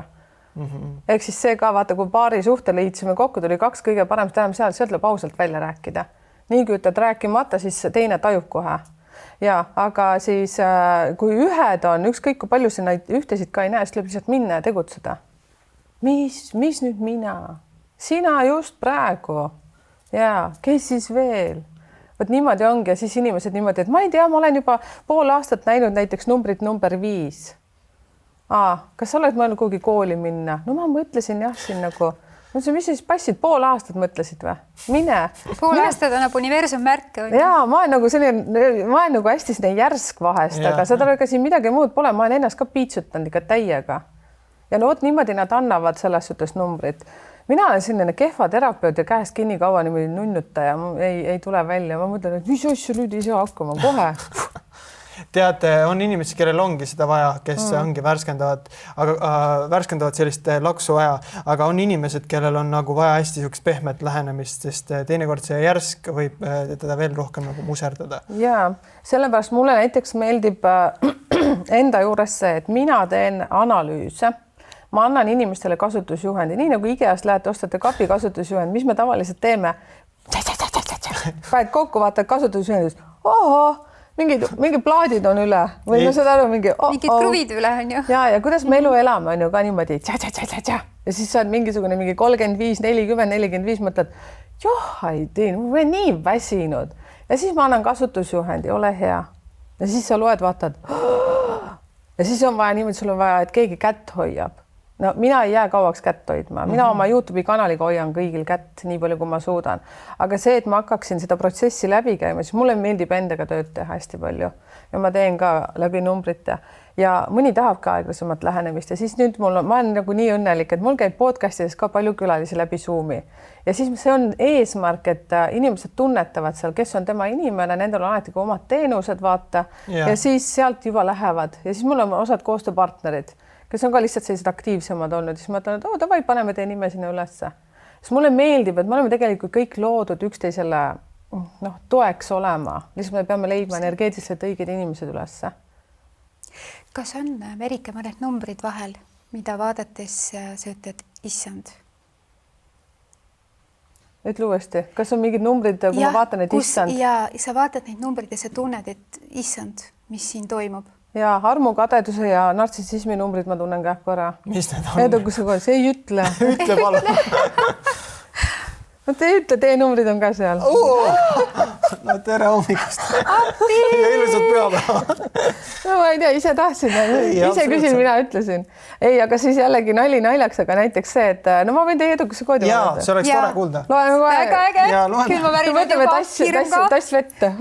Ehk siis see ka, vaata, kui paari suhtele liitsime kokku, tuli 2 kõige parem, tähendab seal tuleb ausalt välja rääkida. Nii kui ütled rääkimata, siis teine tajub kohe. Ja, aga siis kui ühed on, ükskõik kui palju sa neid ühtesid ka ei näe, siis tuleb lihtsalt minna ja tegutseda. Mis nüüd mina? Sina just praegu. Ja, kes siis veel? Võt niimoodi ongi ja siis inimesed niimoodi, et ma ei tea, ma olen juba pool aastat näinud näiteks numbrit number 5. Kas sa oled mõelnud kuhugi kooli minna? No ma mõtlesin jah, siin nagu, mis siis passid, pool aastat mõtlesid või? Mine. Pool aastat annab universum märke. Ja, ma olen nagu hästi selline järsk vahest, aga seda ega siin midagi muud pole, ma olen ennast ka piitsutanud ikka täiega. Ja no niimoodi nad annavad selles suhtes numbrit. Mina olen selline kehva terapeut ja käest kinni kaua niimoodi nunnuta ja ei tule välja. Ma mõtlen, et mis asju nüüd ei saa hakkama kohe. tead, on inimesi, kellel ongi seda vaja, kes ongi värskendavad sellist laksu vaja, aga on inimesed, kellel on nagu vaja hästi niisugust pehmet lähenemist, sest teinekord see järsk võib teda veel rohkem nagu muserdada. Ja sellepärast mulle näiteks meeldib enda juures see, et mina teen analüüse. Ma annan inimestele kasutusjuhendi, nii nagu IKEA-st lähete, ostate kapi kasutusjuhend, mis me tavaliselt teeme? Paned kokku, vaatad kasutusjuhendis. Mingi plaadid on üle või ma saad aru, mingid kruvid üle on ju. Ja kuidas me elu elame on ju ka niimoodi. Ja siis saad mingisugune 35, 40, 45 mõtled, ei tea, ma olen nii väsinud. Ja siis ma annan kasutusjuhendi, ole hea. Ja siis sa loed, vaatad. Ja siis on vaja niimoodi, sul on vaja, et keegi kätt hoiab. No mina ei jää kauaks kätt hoidma. Mina oma YouTube'i kanaliga hoian kõigil kätt nii palju, kui ma suudan. Aga see, et ma hakkaksin seda protsessi läbi käima, siis mulle meeldib endaga tööd teha hästi palju. Ja ma teen ka läbi numbrite. Ja mõni tahab ka aeglasemat lähenemist. Ja siis nüüd ma olen nagu nii õnnelik, et mul käib podcastides ka palju külalisi läbi Zoomi. Ja siis see on eesmärk, et inimesed tunnetavad seal, kes on tema inimene, nendel on alati ka omad teenused, vaata. Ja siis sealt juba lähevad. Ja siis mul on osad koostööpartnerid, kes on ka lihtsalt sellised aktiivsemad olnud, siis ma ütlen, et davai, paneme teie nime sinna ülesse. Siis mulle meeldib, et me oleme tegelikult kõik loodud üksteisele toeks olema. Lihtsalt me peame leidma energeetiliselt õiged inimesed ülesse. Kas on, Merike, mõned numbrid vahel, mida vaadates sa ütled, issand? Ütle uuesti, kas on mingid numbrid, kui ma vaatan, et issand? Ja sa vaatad neid numbrid ja sa tunned, et issand, mis siin toimub? Ja armu, kadeduse ja nartsissismi numbrid ma tunnen kähku ära. Mis need on? See ei ütle. Ütle palun. No te ei ütle, teie numbrid on ka seal. No tere hommikust. Ja ilusat pühapäeva. No ma ei tea, ise tahtsin. Ise küsin, mina ütlesin. Ei, aga siis jällegi nali naljaks, aga näiteks see, et no ma võin teie edukuse koodi vaadata. See oleks tore kuulda. Loeme kohe. Väga äge. Küll ma pärinud juba tass vette.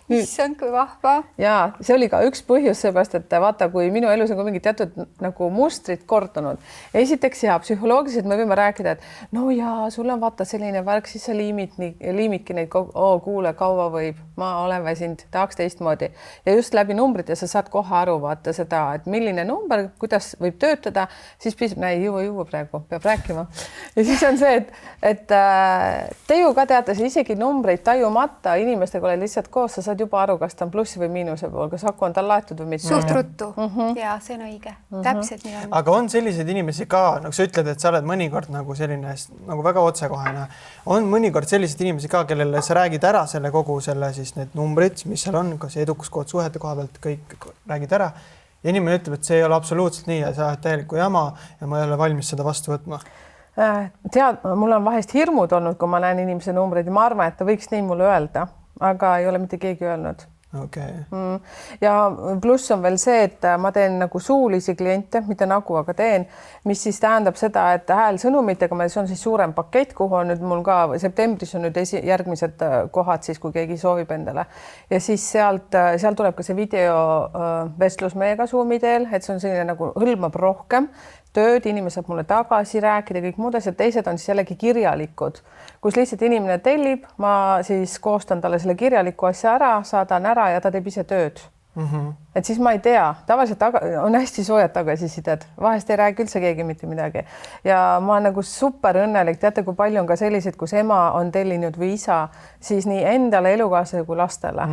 Issand, kui vahva. Ja see oli ka üks põhjus seepärast, et vaata, kui minu elus on mingid teatud nagu mustrid kordunud. Esiteks psühholoogiliselt me võime rääkida, et no ja sul on vaata selline värk, siis sa liimidki neid, kuule, kaua võib, ma olen väsinud, tahaks teistmoodi. Ja just läbi numbrite sa saad kohe aru vaata seda, et milline number, kuidas võib töötada, siis piisab, ei jõua praegu, peab rääkima. Ja siis on see, et te ju ka teate, isegi numbreid tajumata inimestega oled lihtsalt koos, sa saad juba aru, kas ta on plussi või miinuse pool, kas aku on tal laetud või mitte. Suht ruttu. Ja see on õige. Täpselt nii on. Aga on selliseid inimesi ka, nagu sa ütled, et sa oled mõnikord nagu selline nagu väga otsekohene. On mõnikord selliseid inimesi ka, kellele sa räägid ära selle kogu selle siis need numbrid, mis seal on, kas edukuskood suhete koha pealt, kõik räägid ära. Ja inimene ütleb, et see ei ole absoluutselt nii ja sa oled täieliku jama ja ma ei ole valmis seda vastu võtma. Tead, mul on vahest hirmud olnud, kui ma näen inimese numbreid ja ma arvan, et ta võiks nii mulle öelda. Aga ei ole mitte keegi öelnud. Okay. Ja pluss on veel see, et ma teen nagu suulisi kliente, mitte nagu, aga teen, mis siis tähendab seda, et häälsõnumitega see on siis suurem pakett, kuhu on nüüd mul ka septembris on nüüd järgmised kohad siis, kui keegi soovib endale. Ja siis seal tuleb ka see videovestlus meiega Zoomi teel, et see on selline nagu hõlmab rohkem tööd, inimene saab mulle tagasi rääkida, kõik muud asjad, teised on siis jällegi kirjalikud, kus lihtsalt inimene tellib, ma siis koostan talle selle kirjaliku asja ära, saadan ära ja ta teeb ise tööd. Et siis ma ei tea, tavaliselt on hästi soojad tagasisided, vahest ei räägi üldse keegi mitte midagi. Ja ma olen nagu super õnnelik, teate, kui palju on ka selliseid, kus ema on tellinud või isa, siis nii endale elukaaslasele kui lastele.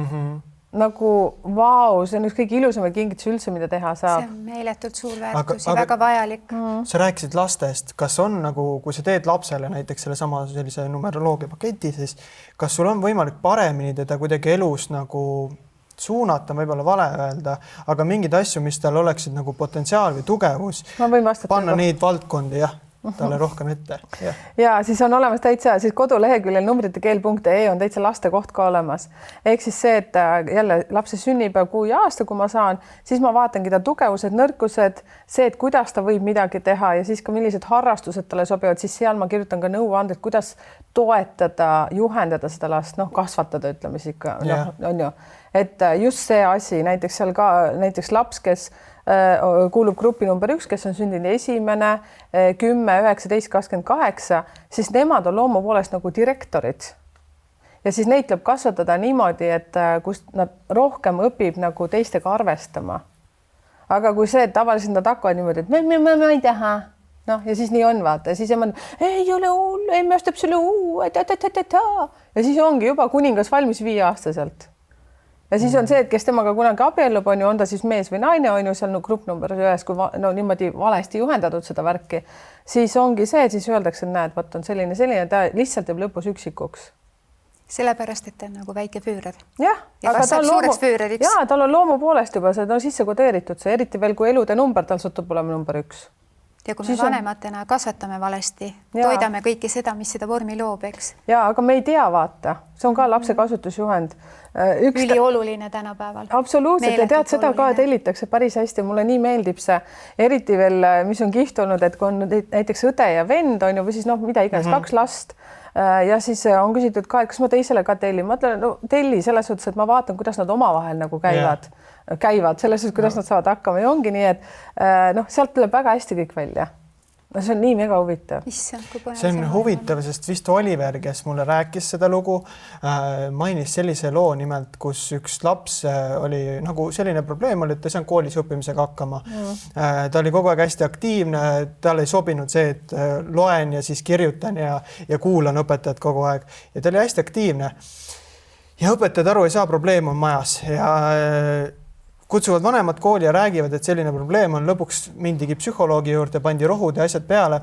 Nagu vau, see on üks kõige ilusamaid kingitus üldse, mida teha saab. See on meeletult suur väärtus ja väga vajalik. Sa rääkisid lastest, kas on nagu, kui sa teed lapsele näiteks selle sama sellise numeroloogia paketi, siis kas sul on võimalik paremini teda kuidagi elus nagu suunata, võib-olla vale öelda, aga mingid asju, mis tal oleksid nagu potentsiaal või tugevus, panna neid valdkondi, talle rohkem ette. Ja siis on olemas täitsa, siis koduleheküljel numbritekeel.ee on täitsa laste koht ka olemas. Ehk siis see, et jälle lapse sünnipäev, kuu ja aasta, kui ma saan, siis ma vaatangi ta tugevused, nõrkused, see, et kuidas ta võib midagi teha ja siis ka millised harrastused talle sobivad, siis seal ma kirjutan ka nõuanded, kuidas toetada, juhendada seda last, kasvatada, ütleme siis ikka, on ju. Et just see asi, näiteks seal ka näiteks laps, kes kuulub grupi number 1, kes on sündinud 1, 10, 19, 28, siis nemad on loomu poolest nagu direktorid. ja siis neid tuleb kasvatada niimoodi, et kus nad rohkem õpib nagu teistega arvestama. Aga kui see, et tavaliselt nad hakkavad niimoodi, et ma ei taha, noh, ja siis nii on, vaata, ja siis ei ole hull, ei me ostab sulle ja siis ongi juba kuningas valmis 5-aastaselt. Ja siis on see, et kes temaga kunagi abiellub, on ta siis mees või naine, on ju seal grupp number 1, kui niimoodi valesti juhendatud seda värki, siis ongi see, et siis öeldakse, et näed, võt on selline, ta lihtsalt jääb lõpus üksikuks. Sellepärast, et ta on nagu väike füürer. Jah, aga tal on loomu poolest juba, see on sisse kodeeritud, see eriti veel, kui elude number, tal satub olema number 1. Ja kui me vanematena kasvatame valesti, toidame kõike seda, mis seda vormi loob, eks? Ja, aga me ei tea, vaata, see on ka lapse kasutusjuhend. Ülioluline tänapäeval. Absoluutselt ja tead, seda ka tellitakse päris hästi. Mulle nii meeldib see, eriti veel, mis on kihvt olnud, et kui on näiteks õde ja vend on ju, või siis mida iganes, 2 last ja siis on küsitud ka, et kas ma teisele ka tellin. Ma ütlen, telli selles suhtes, et ma vaatan, kuidas nad omavahel nagu käivad selles suhtes, kuidas nad saavad hakkama ja ongi nii, et sealt tuleb väga hästi kõik välja. See on nii mega huvitav. See on huvitav, sest vist Oliver, kes mulle rääkis seda lugu, mainis sellise loo nimelt, kus üks laps oli nagu selline probleem oli, et ta ei saanud koolis õppimisega hakkama. Ta oli kogu aeg hästi aktiivne, tal ei sobinud see, et loen ja siis kirjutan ja kuulan õpetajat kogu aeg ja ta oli hästi aktiivne. Ja õpetajad aru ei saa, probleem on majas ja kutsuvad vanemad kooli ja räägivad, et selline probleem on, lõpuks mindigi psühholoogi juurde, pandi rohud ja asjad peale,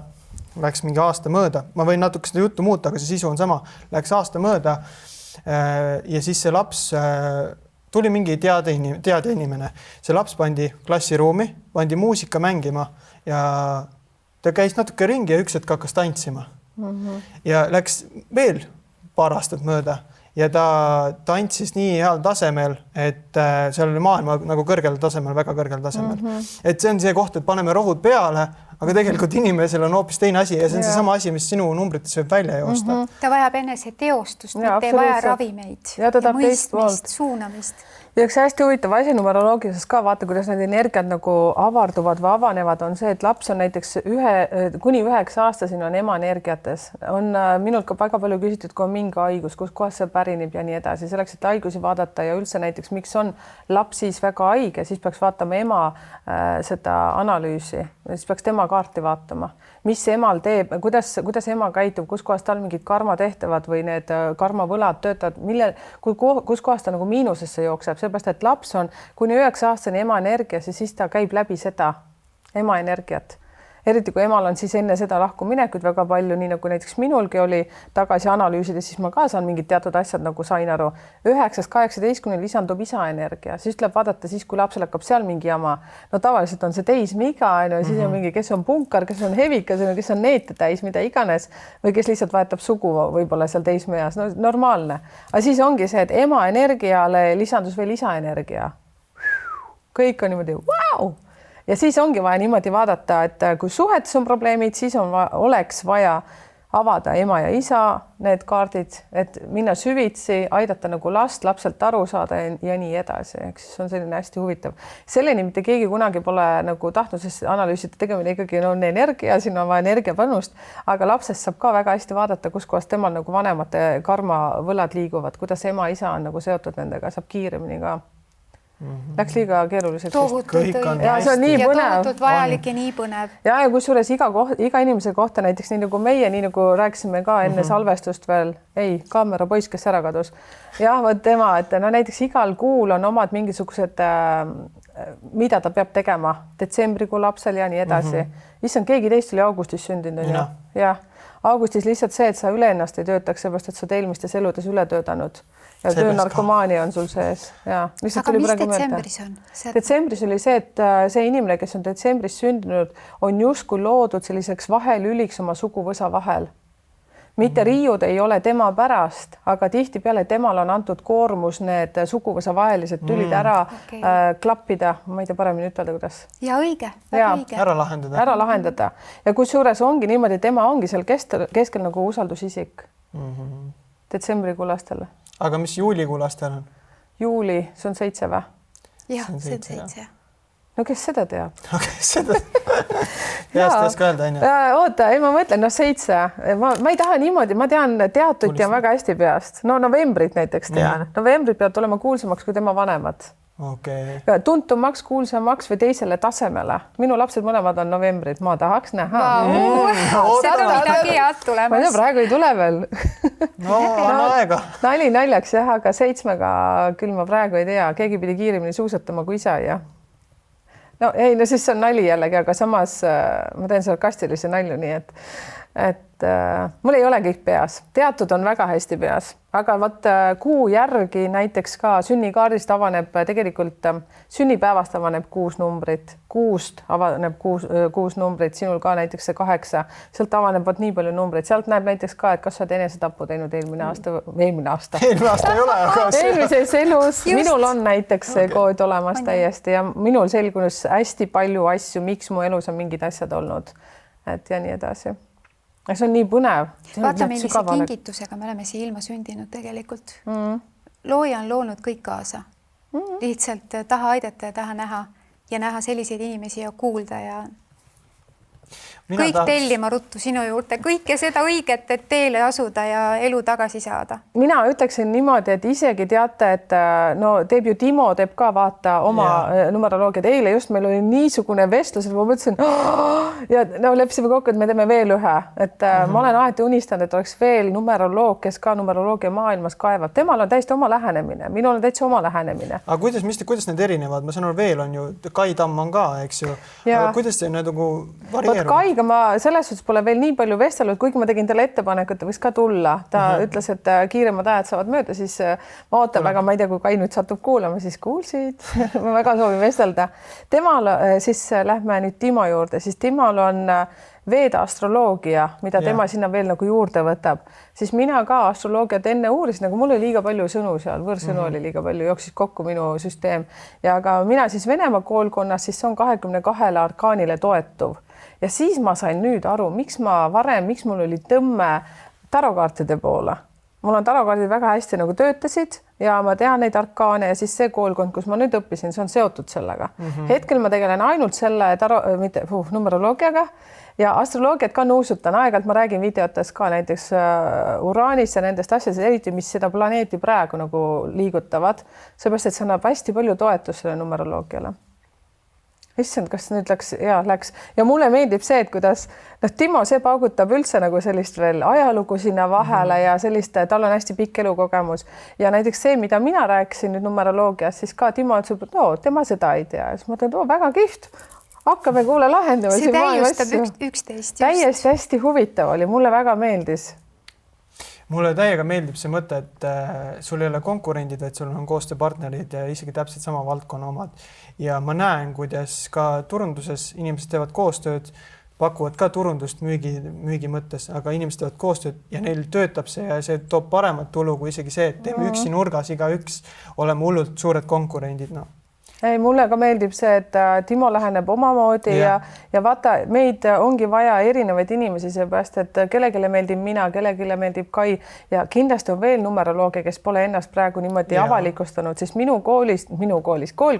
läks mingi aasta mööda. Ma võin natuke seda juttu muuta, aga see sisu on sama. Läks aasta mööda ja siis see laps tuli mingi teade inimene. See laps pandi klassiruumi, pandi muusika mängima ja ta käis natuke ringi ja üks hetk hakkas tantsima. Ja läks veel paar aastat mööda. Ja ta tantsis nii heal tasemel, et seal oli maailma nagu kõrgel tasemel, väga kõrgel tasemel. Et see on see koht, et paneme rohud peale, aga tegelikult inimesel on hoopis teine asi ja see on see sama asi, mis sinu numbrites võib välja joosta. Ta vajab enese teostust, mitte ei vaja ravimeid ja mõistmist, suunamist. Ja üks hästi huvitav asi numeroloogias ka vaata, kuidas need energiat nagu avarduvad või avanevad, on see, et laps on näiteks kuni 9-aastaseni on ema energiates. On minult ka väga palju küsitud, kui on mingi haigus, kus kohas see pärineb ja nii edasi. Selleks, et haigusi vaadata ja üldse näiteks, miks on laps siis väga haige, siis peaks vaatama ema seda analüüsi. Siis peaks tema kaarti vaatama. Mis emal teeb, kuidas ema käitub, kus kohas tal mingid karma tehtavad või need karmavõlad töötavad, kus kohas ta nagu miinusesse jookseb. Seepärast, et laps on kuni 9-aastane ema energias ja siis ta käib läbi seda ema energiat. Eriti kui emal on siis enne seda lahkuminekut väga palju, nii nagu näiteks minulgi oli tagasi analüüsides, siis ma ka saan mingid teatud asjad nagu sain aru. 9-18 lisandub isa energia, siis tuleb vaadata siis, kui lapsel hakkab seal mingi jama. No tavaliselt on see teismiga, siis on mingi, kes on punkar, kes on hevikas, kes on neete täis, mida iganes või kes lihtsalt vahetab sugu võib-olla seal teismeas. No normaalne. Aga siis ongi see, et ema energiale lisandus veel isa energia. Kõik on niimoodi, vau! Ja siis ongi vaja niimoodi vaadata, et kui suhetes on probleemid, siis oleks vaja avada ema ja isa need kaardid, et minna süvitsi, aidata nagu lapselt aru saada ja nii edasi. Eks see on selline hästi huvitav. Selleni mitte keegi kunagi pole nagu tahtnud, sest analüüsida tegemine ikkagi on energia, siin on vaja energiapanust, aga lapsest saab ka väga hästi vaadata, kus kohas temal nagu vanemate karmavõlad liiguvad, kuidas ema isa on nagu seotud nendega, saab kiiremini ka. Läks liiga keeruliseks. Ja see on nii põnev. Tohutult vajalik ja nii põnev. Ja kusjuures iga inimese kohta näiteks nii nagu meie, nii nagu rääkisime ka enne salvestust veel, kaamera poiss, kes ära kadus. Jah, võt tema, et näiteks igal kuul on omad mingisugused, mida ta peab tegema detsembrikuu lapsel ja nii edasi. Issand, keegi teist oli augustis sündinud. Ja augustis lihtsalt see, et sa üle ennast ei töötaks, seepärast, et sa oled eelmistes eludes üle töötanud. Ja töönarkomaania on sul sees. Ja, aga mis detsembris on? Detsembris oli see, et see inimene, kes on detsembris sündinud, on justkui loodud selliseks vahelüliks oma suguvõsa vahel. Mitte riiud ei ole tema pärast, aga tihtipeale temal on antud koormus need suguvõsa vahelised tülid ära klappida. Ma ei tea paremini ütelda, kuidas. Ja õige. Ära lahendada. Ja kusjuures ongi niimoodi, tema ongi seal keskel nagu usaldusisik. Detsembrikuu lastele. Aga mis juulikuu lastel on? Juuli, see on 7 või? Jah, see on 7. no kes seda teab? Seda peast ei oska öelda, on ju? Oota, ei ma mõtlen, 7. Ma ei taha niimoodi, ma tean teatuid tean väga hästi peast. No novembrit näiteks tean. Novembrid peavad olema kuulsamaks kui tema vanemad. Okay. Tuntumaks, kuulsamaks või teisele tasemele. Minu lapsed mõlemad on novembrid, ma tahaks näha. Seda midagi head tulemas. Ma ei tea, praegu ei tule veel. No, anna aega. Nali naljaks jah, aga 7-ga küll ma praegu ei tea. Keegi pidi kiiremini suusatama kui isa ja no ei, no siis see on nali jällegi, aga samas ma teen sarkastilise nalju, nii et mul ei ole kõik peas. Teatud on väga hästi peas, aga vaat kuu järgi näiteks ka sünnikaardist avaneb tegelikult sünnipäevast avaneb 6 numbrit, kuust avaneb 6 numbrit, sinul ka näiteks see 8, sealt avaneb vaat nii palju numbreid, sealt näeb näiteks ka, et kas sa oled enesetapu teinud eelmine aasta ei ole, aga eelmises elus minul on näiteks see kood olemas täiesti ja minul selgus hästi palju asju, miks mu elus on mingid asjad olnud, et ja nii edasi. See on nii põnev. Vaata, millise kingitusega me oleme siia ilma sündinud tegelikult. Looja on loonud kõik kaasa. Lihtsalt taha aidata ja taha näha ja näha selliseid inimesi ja kuulda ja kõik tellima ruttu sinu juurde, kõike seda õiget, et teele asuda ja elu tagasi saada. Mina ütleksin niimoodi, et isegi teate, et no teeb ju Timo, teeb ka vaata oma numeroloogiad. Eile just meil oli niisugune vestlus, et ma mõtlesin ja no leppisime kokku, et me teeme veel ühe. Et ma olen alati unistanud, et oleks veel numeroloog, kes ka numeroloogia maailmas kaevab. Temal on täiesti oma lähenemine. Minul on täitsa oma lähenemine. Aga kuidas need erinevad? Ma saan aru, veel on ju, Kai Tamm on ka, eks ju. Aga kuidas see nagu varieerub? Kaiga ma selles suhtes pole veel nii palju vestelnud, kuigi ma tegin talle ettepaneku, et võiks ka tulla. Ta ütles, et kiiremad ajad saavad mööda, siis ma ootan väga, ma ei tea, kui Kai nüüd satub kuulama, siis kuulsid. Ma väga soovin vestelda. Temal siis lähme nüüd Timo juurde, siis Timol on Veeda astroloogia, mida tema sinna veel nagu juurde võtab. Siis mina ka astroloogiat enne uurisin, aga mul oli liiga palju sõnu seal, võõrsõnu oli liiga palju, jooksis kokku minu süsteem. Ja aga mina siis Venemaa koolkonnas, siis on 22 arkaanile toetuv. Ja siis ma sain nüüd aru, miks mul oli tõmme tarokaartide poole. Mul on tarokaardid väga hästi nagu töötasid ja ma tean neid arkaane ja siis see koolkond, kus ma nüüd õppisin, see on seotud sellega. Hetkel ma tegelen ainult selle numeroloogiaga ja astroloogiat ka nuusutan aeg-ajalt, ma räägin videotes ka näiteks Uraanist ja nendest asjadest, eriti mis seda planeeti praegu nagu liigutavad, seepärast, et see annab hästi palju toetust selle numeroloogiale. Issand, kas nüüd läks ja mulle meeldib see, et kuidas Timo see paugutab üldse nagu sellist veel ajalugu sinna vahele ja sellist, tal on hästi pikk elukogemus ja näiteks see, mida mina rääkisin nüüd numeroloogias, siis ka Timo ütles, et tema seda ei tea. Siis ma ütlen, väga kihvt, hakkame kuule lahendama. See täiustab 11. Täiesti hästi huvitav oli, mulle väga meeldis. Mulle täiega meeldib see mõte, et sul ei ole konkurendid, et sul on koostööpartnerid ja isegi täpselt sama valdkonna omad. Ja ma näen, kuidas ka turunduses inimesed teevad koostööd, pakuvad ka turundust müügi mõttes, aga inimesed teevad koostööd ja neil töötab see ja see toob paremat tulu kui isegi see, et teeme üksi nurgas igaüks, oleme hullult suured konkurendid. No. Ei, mulle ka meeldib see, et Timo läheneb omamoodi ja vaata, meid ongi vaja erinevaid inimesi, seepärast, et kellegile meeldib mina, kellegile meeldib Kai ja kindlasti on veel numeroloogia, kes pole ennast praegu niimoodi avalikustanud, siis minu kool,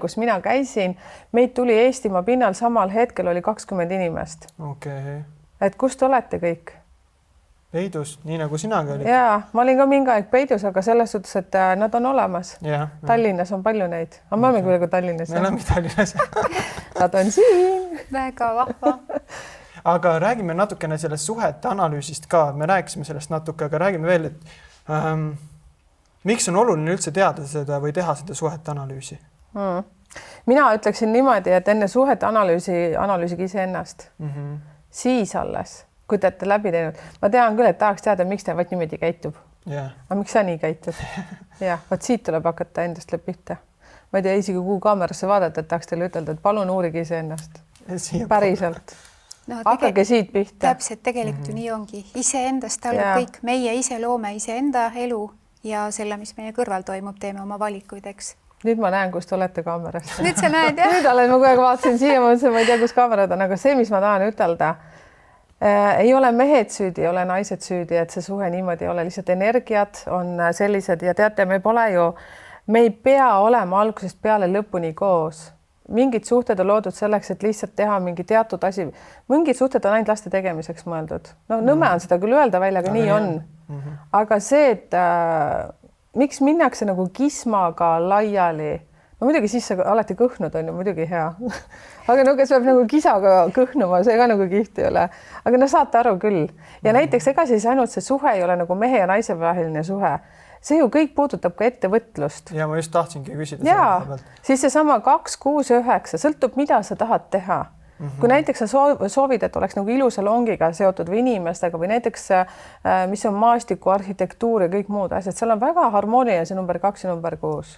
kus mina käisin, meid tuli Eestimaa pinnal samal hetkel oli 20 inimest. Okay. Et kust olete kõik? Peidus, nii nagu sinagi olid. Jaa, ma olin ka mingi aeg peidus, aga selles suhtes, et nad on olemas. Tallinnas on palju neid. Aga me oleme kuidagi Tallinnas. Me oleme Tallinnas. Nad on siin. Väga vahva. Aga räägime natukene sellest suhete analüüsist ka. Me rääkisime sellest natuke, aga räägime veel, et miks on oluline üldse teada seda või teha seda suhete analüüsi? Mina ütleksin niimoodi, et enne suhete analüüsige iseennast. Siis alles. Kui te olete läbi teinud. Ma tean küll, et tahaks teada, miks te vaid niimoodi käitub. Aga miks sa nii käitud? Vaat siit tuleb hakata endast pihta. Ma ei tea, isegi kuhu kaamerasse vaadata, et tahaks teile ütelda, et palun uurige iseennast. Päriselt. Hakake siit pihta. Täpselt, tegelikult ju nii ongi. Iseendast algab kõik. Meie ise loome iseenda elu ja selle, mis meie kõrval toimub, teeme oma valikuid, eks. Nüüd ma näen, kus te olete kaameras. Nüüd sa näed, jah? Nüüd olen, ma kogu aeg vaatasin siia, ma ei tea, kus kaamerad on, aga see, mis ma tahan ütelda, ei ole mehed süüdi, ei ole naised süüdi, et see suhe niimoodi ei ole, lihtsalt energiat on sellised ja teate, me ei pea olema algusest peale lõpuni koos. mingid suhted on loodud selleks, et lihtsalt teha mingi teatud asi. Mingid suhted on ainult laste tegemiseks mõeldud. No nõme on seda küll öelda välja, aga nii on. Aga see, et miks minnakse nagu kismaga laiali, no muidugi siis see alati kõhnud on ju muidugi hea. Aga no kes peab nagu kisaga kõhnuma, see ka nagu kihvt ei ole. Aga no saate aru küll. Ja näiteks ega siis ainult see suhe ei ole nagu mehe ja naise vaheline suhe. See ju kõik puudutab ka ettevõtlust. Ja ma just tahtsingi küsida. Ja, siis seesama 2, 6, 9, sõltub, mida sa tahad teha. Kui näiteks sa soovid, et oleks nagu ilusa longiga seotud või inimestega või näiteks mis on maastiku, arhitektuur ja kõik muud asjad, seal on väga harmooniline see number 2 ja number 6.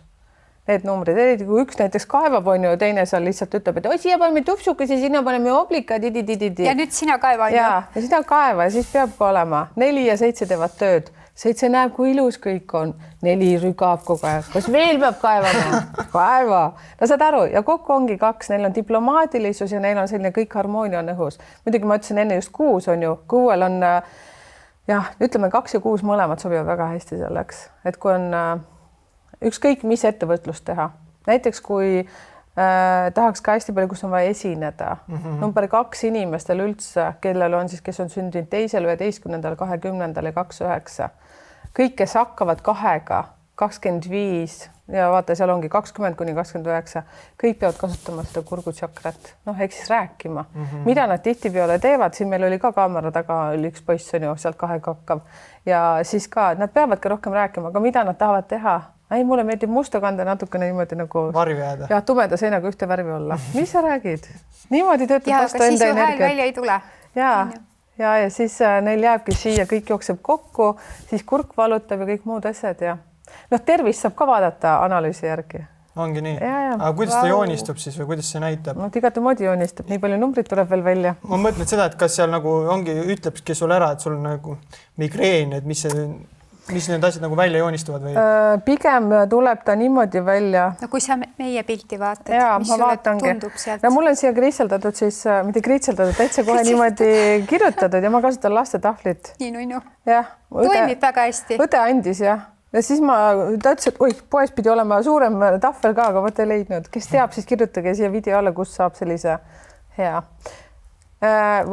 Need numbrid, eriti kui üks näiteks kaevab on ju, teine seal lihtsalt ütleb, et siia paneme tupsukesi, sinna paneme oblika, dididididi. Ja nüüd sina kaeva. Ja sina kaeva ja siis peab ka olema 4 ja 7 teevad tööd. 7 näeb, kui ilus kõik on. 4 rügab kogu aeg. Kas veel peab kaevama? Kaeva. No saad aru, ja kokku ongi 2. Neil on diplomaatilisus ja neil on selline kõik harmoonia on õhus. Muidugi ma ütlesin enne just 6 on ju. 6 on, ütleme 2 ja 6 mõlemad sobivad väga hästi selleks. Et kui on ükskõik, mis ettevõtlust teha. Näiteks kui tahaks ka hästi palju, kus on vaja esineda. Number 2 inimestel üldse, kellel on siis, kes on sündinud 2., 11., 20. ja 29. Kõik, kes hakkavad 2-ga, 25 ja vaata, seal ongi 20 kuni 29. Kõik peavad kasutama seda kurgutsakrat. Noh, ehk siis rääkima. Mida nad tihtipeale teevad, siin meil oli ka kaamera taga, oli üks poiss on ju sealt 2-ga hakkav. Ja siis ka, nad peavad ka rohkem rääkima, aga mida nad tahavad teha? Ei, mulle meeldib musta kanda natukene niimoodi nagu varju jääda. Ja tumeda seinaga ühte värvi olla. Mis sa räägid? Niimoodi töötab vastu enda energiat. Ja, aga siis ju hääl energiat. välja ei tule. Ja siis neil jääbki siia, kõik jookseb kokku, siis kurk valutab ja kõik muud asjad ja tervist saab ka vaadata analüüsi järgi. Ongi nii. Aga kuidas ta joonistub siis või kuidas see näitab? Igati moodi joonistab, nii palju numbrid tuleb veel välja. Ma mõtlen seda, et kas seal nagu ongi, ütlebki sul ära, et sul on nagu migreen, et mis need asjad nagu välja joonistuvad või? Pigem tuleb ta niimoodi välja. No kui sa meie pilti vaatad, mis sulle tundub sealt? No mul on siia kriitseldatud siis, mitte kriitseldatud, täitsa kohe niimoodi kirjutatud ja ma kasutan lastetahvlit. Nii nunnu. Toimib väga hästi. Õde andis ja siis ta ütles, et poes pidi olema suurem tahvel ka, aga võtta ei leidnud. Kes teab, siis kirjutage siia video alla, kus saab sellise hea.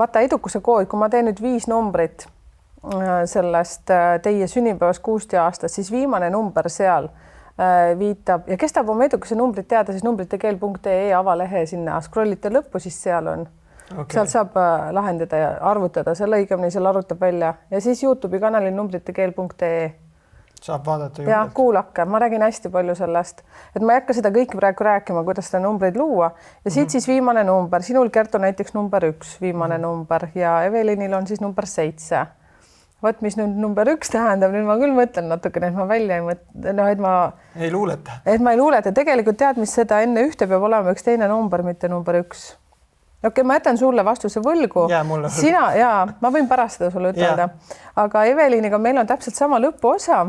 Vaata edukuse kood, kui ma teen nüüd 5 numbrit sellest teie sünnipäevast 6 aastast, siis viimane number seal viitab ja kes tahab oma edukuse numbrit teada, siis numbrittekeel.ee avalehe sinna scrollite lõppu, siis seal on. Seal saab lahendada ja arvutada, selle õigemini seal arvutab välja ja siis YouTube'i kanalil numbrittekeel.ee. Saab vaadata ja kuulake, ma räägin hästi palju sellest, et ma ei hakka seda kõike praegu rääkima, kuidas seda numbreid luua ja siit siis viimane number, sinul Kertu näiteks number 1, viimane number ja Evelinil on siis number 7. Võt, mis nüüd number 1 tähendab, nüüd ma küll mõtlen natukene, et ma välja ei mõtle, et ma ei luuleta. Et ma ei luuleta, tegelikult tead, mis seda enne 1 peab olema üks teine number, mitte number 1. Okei, ma jätan sulle vastuse võlgu. Sina, ma võin pärast seda sulle ütelda. Aga Eveliniga meil on täpselt sama lõpuosa.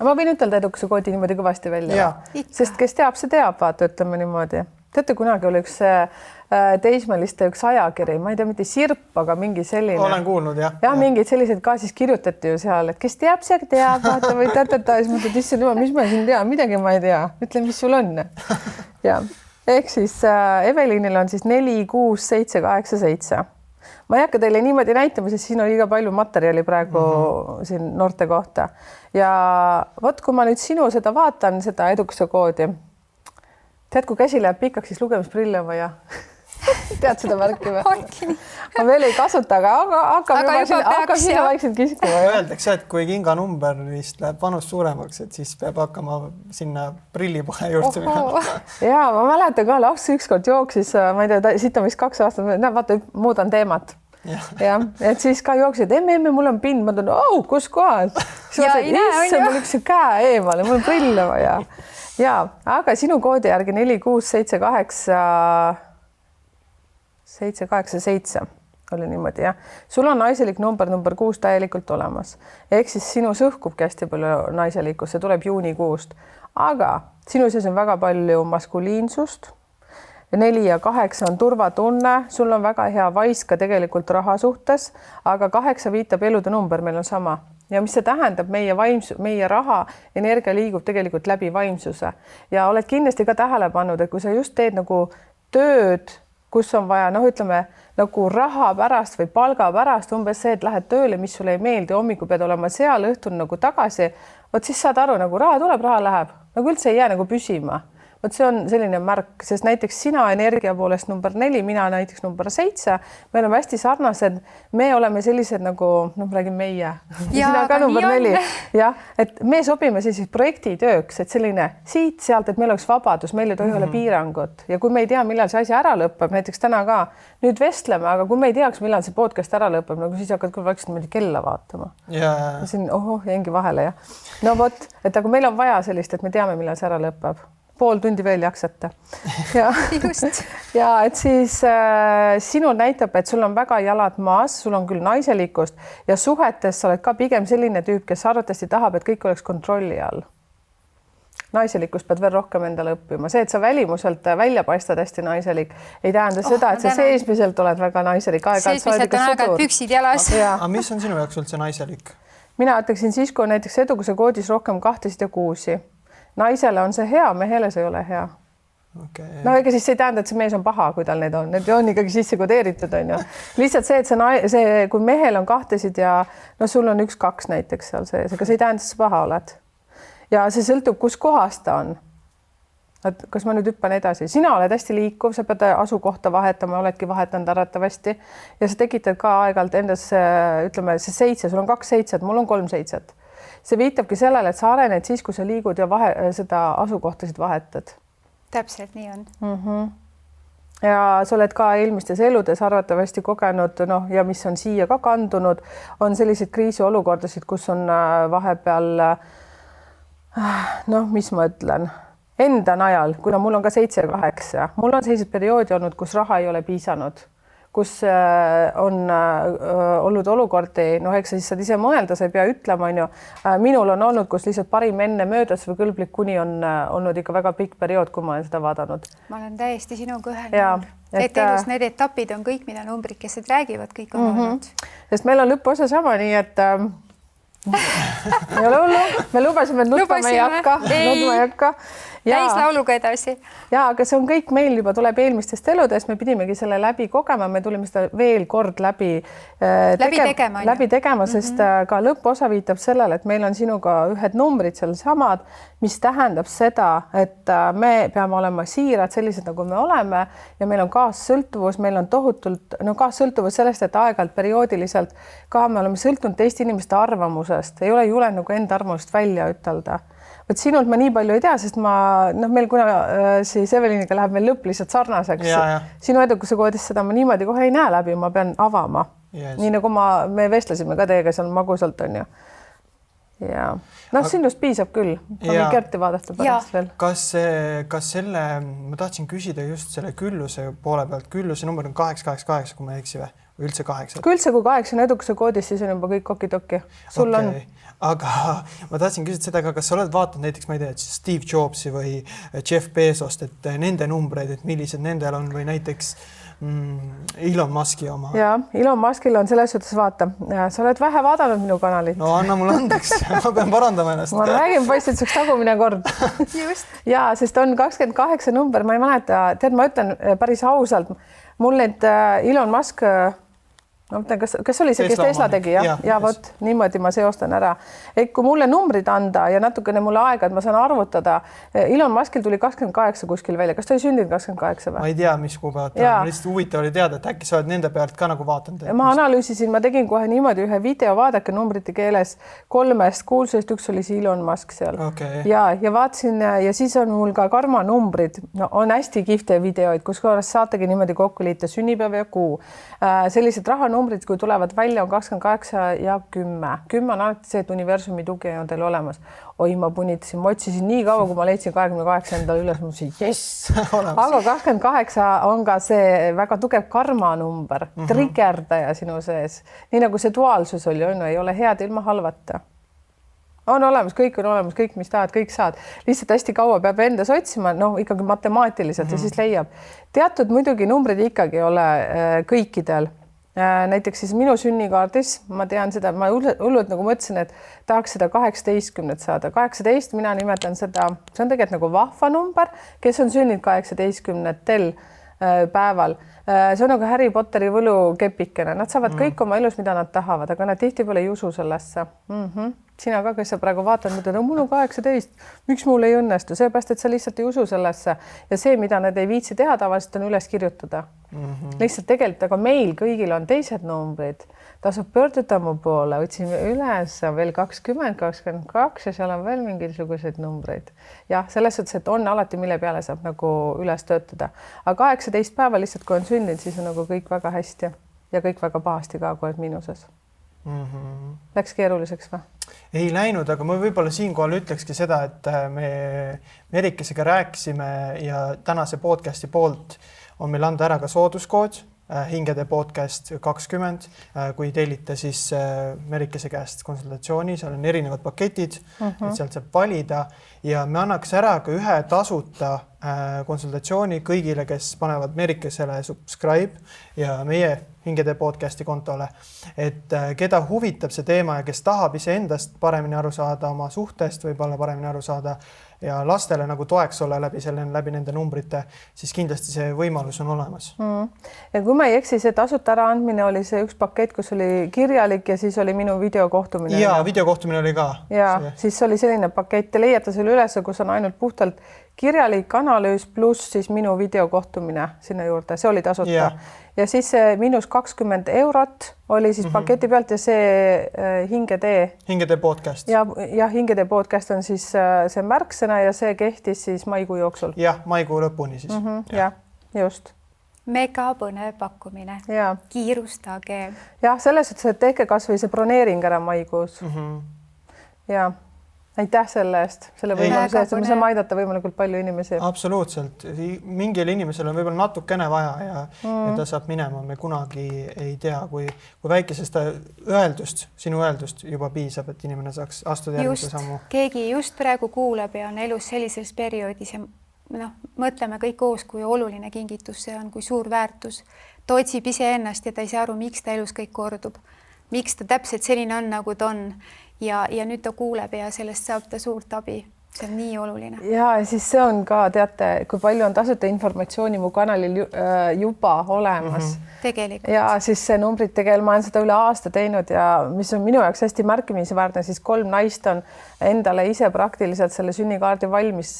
Ma võin ütelda edukuse koodi niimoodi kõvasti välja. Sest kes teab, see teab, vaata, ütleme niimoodi. Teate, kunagi oli üks teismeliste üks ajakiri, ma ei tea, mitte sirp, aga mingi selline. Olen kuulnud, jah. Ja mingid sellised ka siis kirjutati ju seal, et kes teab, see teab, vaata või tätata, siis mõtled, issand jumal, mis ma siin tean, midagi ma ei tea. Ütle, mis sul on. Ja. Ehk siis Evelinil on siis 4, 6, 7, 8, 7. Ma ei hakka teile niimoodi näitama, sest siin on liiga palju materjali praegu siin noorte kohta. Ja võt, kui ma nüüd sinu seda vaatan, seda edukuse koodi, tead, kui käsi läheb pikaks, siis lugemisprille on vaja. Tead seda märki või? Ma veel ei kasuta, aga hakkab sinna vaikselt kiskuma. Öeldakse, et kui kinga numberist läheb vanus suuremaks, et siis peab hakkama sinna prillipohe juurde minema. Ja ma mäletan ka, laps ükskord jooksis, ma ei tea, siit on vist 2 aastat, vaata, muudan teemat. Ja, et siis ka jooksid, emme, mul on pind, ma tunnen, kus kohas? Isse, mul üks käe eemale, mul on prille vaja. Ja, aga sinu koodi järgi 4, 6, 7, 8, 7, 8, 7 oli niimoodi, jah. Sul on naiselik number 6 täielikult olemas. Ehk siis sinu õhkubki hästi palju naiselikust, see tuleb juunikuust. Aga sinu sees on väga palju maskuliinsust. 4 ja 8 on turvatunne, sul on väga hea vaiska tegelikult raha suhtes, aga 8 viitab elude number, meil on sama. ja mis see tähendab, meie raha, energia liigub tegelikult läbi vaimsuse ja oled kindlasti ka tähele pannud, et kui sa just teed nagu tööd, kus on vaja, noh, ütleme nagu raha pärast või palga pärast umbes see, et lähed tööle, mis sulle ei meeldi, hommikul pead olema seal, õhtul nagu tagasi, vot siis saad aru, nagu raha tuleb, raha läheb, nagu üldse ei jää nagu püsima. Vot see on selline märk, sest näiteks sina energia poolest number 4, mina näiteks number 7, me oleme hästi sarnased, me oleme sellised nagu, noh, räägin meie, sina ka number 4, jah, et me sobime selliseks projektitööks, et selline siit, sealt, et meil oleks vabadus, meil ei tohi olla piirangut ja kui me ei tea, millal see asi ära lõpeb, näiteks täna ka, nüüd vestleme, aga kui me ei teaks, millal see podcast ära lõpeb, nagu siis hakkad küll vaikselt niimoodi kella vaatama. Siin, jäingi vahele, jah. No vot, et aga meil on vaja sellist, et me teame, millal see ära lõpeb. Pool tundi veel jaksate. Ja, ja et siis sinul näitab, et sul on väga jalad maas, sul on küll naiselikkust ja suhetes sa oled ka pigem selline tüüp, kes arvatavasti tahab, et kõik oleks kontrolli all. Naiselikkust pead veel rohkem endale õppima. See, et sa välimuselt välja paistad hästi naiselik, ei tähenda seda, et sa seesmiselt oled väga naiselik. Seesmiselt on aeg-ajalt püksid jalas. Aga mis on sinu jaoks üldse naiselik? Mina ütleksin siis, kui näiteks edukuse koodis rohkem 2 ja 6. Naisele on see hea, mehele see ei ole hea. Okay. No ega siis ei tähenda, et see mees on paha, kui tal need on ikkagi sisse kodeeritud, on ju. Lihtsalt see, et kui mehel on 2 ja no sul on 1-2 näiteks seal sees, ega see ei tähenda, et sa paha oled. Ja see sõltub, kus kohas ta on. Et kas ma nüüd hüppan edasi? Sina oled hästi liikuv, sa pead asukohta vahetama, oledki vahetanud arvatavasti ja sa tekitad ka aegalt endas, ütleme, see 7, sul on 2 7, mul on 3 7. See viitabki sellele, et sa arened siis, kui sa liigud ja seda asukohtasid vahetad. Täpselt nii on. Ja sa oled ka eelmistes eludes arvatavasti kogenud, noh, ja mis on siia ka kandunud, on selliseid kriisiolukordasid, kus on vahepeal, noh, mis ma ütlen, enda najal, kuna mul on ka 7 ja 8, mul on sellised perioodi olnud, kus raha ei ole piisanud, kus on olnud olukordi, noh, eks sa siis saad ise mõelda, sa ei pea ütlema, on ju. Minul on olnud, kus lihtsalt parim enne möödas või kõlblik kuni on olnud ikka väga pikk periood, kui ma olen seda vaadanud. Ma olen täiesti sinuga ühel nõul. Et elus need etapid on kõik, mida numbrikesed räägivad, kõik on olnud. Sest meil on lõpuosa sama, nii et ei ole hullu, me lubasime, et nutma ei hakka. Täis lauluga edasi. Ja, aga see on kõik meil juba tuleb eelmistest eludest, me pidimegi selle läbi kogema, me tulime seda veel kord läbi tegema, sest ka lõpposa viitab sellele, et meil on sinuga ühed numbrid seal samad, mis tähendab seda, et me peame olema siirad sellised, nagu me oleme ja meil on kaassõltuvus, meil on tohutult, no kaassõltuvus sellest, et aeg-ajalt perioodiliselt ka me oleme sõltunud teiste inimeste arvamusest, ei ole jule nagu enda arvamust välja ütelda. Võt sinult ma nii palju ei tea, sest meil kuna siis Eveliniga läheb meil lõpp lihtsalt sarnaseks. Sinu edukuse koodis seda ma niimoodi kohe ei näe läbi, ma pean avama. Nii nagu me vestlesime ka teiega seal magusalt, on ju. Ja noh, sinust piisab küll. Ma Kerti vaadata pärast veel. Kas selle, ma tahtsin küsida just selle külluse poole pealt, külluse number on 888, kui ma ei eksi või üldse 8? Kui üldse, kui 8 on edukuse koodis, siis on juba kõik kokki-tokki. Sul on. Aga ma tahtsin küsida seda, kas sa oled vaatanud näiteks, ma ei tea, Steve Jobsi või Jeff Bezost, et nende numbreid, et millised nendel on või näiteks Elon Muski oma? Ja, Elon Muskil on selles suhtes vaata. Sa oled vähe vaadanud minu kanalit. No anna mulle andeks, ma pean parandama ennast. Ma räägin poiss, et see tagumine kord. Just. Ja, sest on 28 number, ma ei mäleta, tead, ma ütlen päris ausalt, mul need Elon Musk no, kas oli see, kes Tesla tegi? Ja vot, niimoodi ma seostan ära. Et kui mulle numbrid anda ja natukene mulle aega, et ma saan arvutada, Elon Muskil tuli 28 kuskil välja. Kas ta oli sündinud 28 või? Ma ei tea, mis kuupäevad. Ma lihtsalt huvitav oli teada, et äkki sa oled nende pealt ka nagu vaatanud. Ma analüüsisin, ma tegin kohe niimoodi ühe video, vaadake numbrite keeles 3 kuulsusest, üks oli see Elon Musk seal. Okay. Ja vaatasin ja siis on mul ka karma numbrid. No, on hästi kihvte videoid, kus korras saategi niimoodi kokku liita sünnipäev ja kuu. Sellised rahanumbrid, kui tulevad välja, on 28 ja 10. 10 on alati see, et universumi tugi on teil olemas. Oi, ma punitasin, ma otsisin nii kaua, kui ma leidsin 28 endale üles, ma mõtlesin, jess. Aga 28 on ka see väga tugev karmanumber, trigerdaja sinu sees. Nii nagu see duaalsus oli, ei ole head ilma halvata. On olemas, kõik, mis tahad, kõik saad. Lihtsalt hästi kaua peab endas otsima, no ikkagi matemaatiliselt ja siis leiab. Teatud muidugi numbrid ikkagi ei ole kõikidel. näiteks siis minu sünnikaardis, ma tean seda, ma hullult nagu mõtlesin, et tahaks seda 18 saada. 18, mina nimetan seda, see on tegelikult nagu vahva number, kes on sündinud 18 päeval. See on nagu Harry Potteri võlukepikene, nad saavad kõik oma elus, mida nad tahavad, aga nad tihtipeale ei usu sellesse. Sina ka, kes sa praegu vaatad, mõtled, no mul on 18, miks mul ei õnnestu, seepärast, et sa lihtsalt ei usu sellesse ja see, mida nad ei viitsi teha, tavaliselt on üles kirjutada. Lihtsalt tegelikult, aga meil kõigil on teised numbrid, tasub pöörduda mu poole, otsime üles veel 20, 22 ja seal on veel mingisuguseid numbreid. Jah, selles suhtes, et on alati, mille peale saab nagu üles töötada. Aga 18 päeva lihtsalt, kui on sündinud, siis on nagu kõik väga hästi ja kõik väga pahasti ka, kui oled miinuses. Läks keeruliseks või? Ei läinud, aga ma võib-olla siinkohal ütlekski seda, et me Merikesega rääkisime ja tänase podcasti poolt on meil anda ära ka sooduskood Hingede podcast 20, kui tellite siis Merikese käest konsultatsiooni, seal on erinevad paketid, et sealt saab valida ja me annaks ära ka ühe tasuta konsultatsiooni kõigile, kes panevad Merikesele subscribe ja meie Hingede podcasti kontole, et keda huvitab see teema ja kes tahab iseendast paremini aru saada, oma suhtest võib-olla paremini aru saada ja lastele nagu toeks olla läbi nende numbrite, siis kindlasti see võimalus on olemas. Ja kui ma ei eksi, see tasuta äraandmine oli see üks pakett, kus oli kirjalik ja siis oli minu videokohtumine. Ja videokohtumine oli ka. Ja siis oli selline pakett ja leiate selle üles, kus on ainult puhtalt kirjalik analüüs pluss siis minu videokohtumine sinna juurde, see oli tasuta. Ja siis see -20 eurot oli siis paketi pealt ja see Hingede podcast. Ja Hingede podcast on siis see märksõna ja see kehtis siis maikuu jooksul. Jah, maikuu lõpuni siis. Ja, just. Mega põnev pakkumine. Ja. Kiirustage. Jah, selles suhtes, et tehke kas või see broneering ära maikuus. Ja. Aitäh selle eest, selle võimaluse eest, et me saame aidata võimalikult palju inimesi. Absoluutselt. Mingil inimesel on võib-olla natukene vaja ja ta saab minema. Me kunagi ei tea, kui väikesest sinu öeldust juba piisab, et inimene saaks astuda järgmise sammu. Keegi just praegu kuuleb ja on elus sellises perioodis ja mõtleme kõik koos, kui oluline kingitus see on, kui suur väärtus. Ta otsib iseennast ja ta ei saa aru, miks ta elus kõik kordub. Miks ta täpselt selline on, nagu ta on. Ja nüüd ta kuuleb ja sellest saab ta suurt abi. See on nii oluline. Ja siis see on ka, teate, kui palju on tasuta informatsiooni mu kanalil juba olemas. Tegelikult. Ja siis see numbrid tegelikult, ma olen seda üle aasta teinud ja mis on minu jaoks hästi märkimisväärne, siis 3 naist on endale ise praktiliselt selle sünnikaardi valmis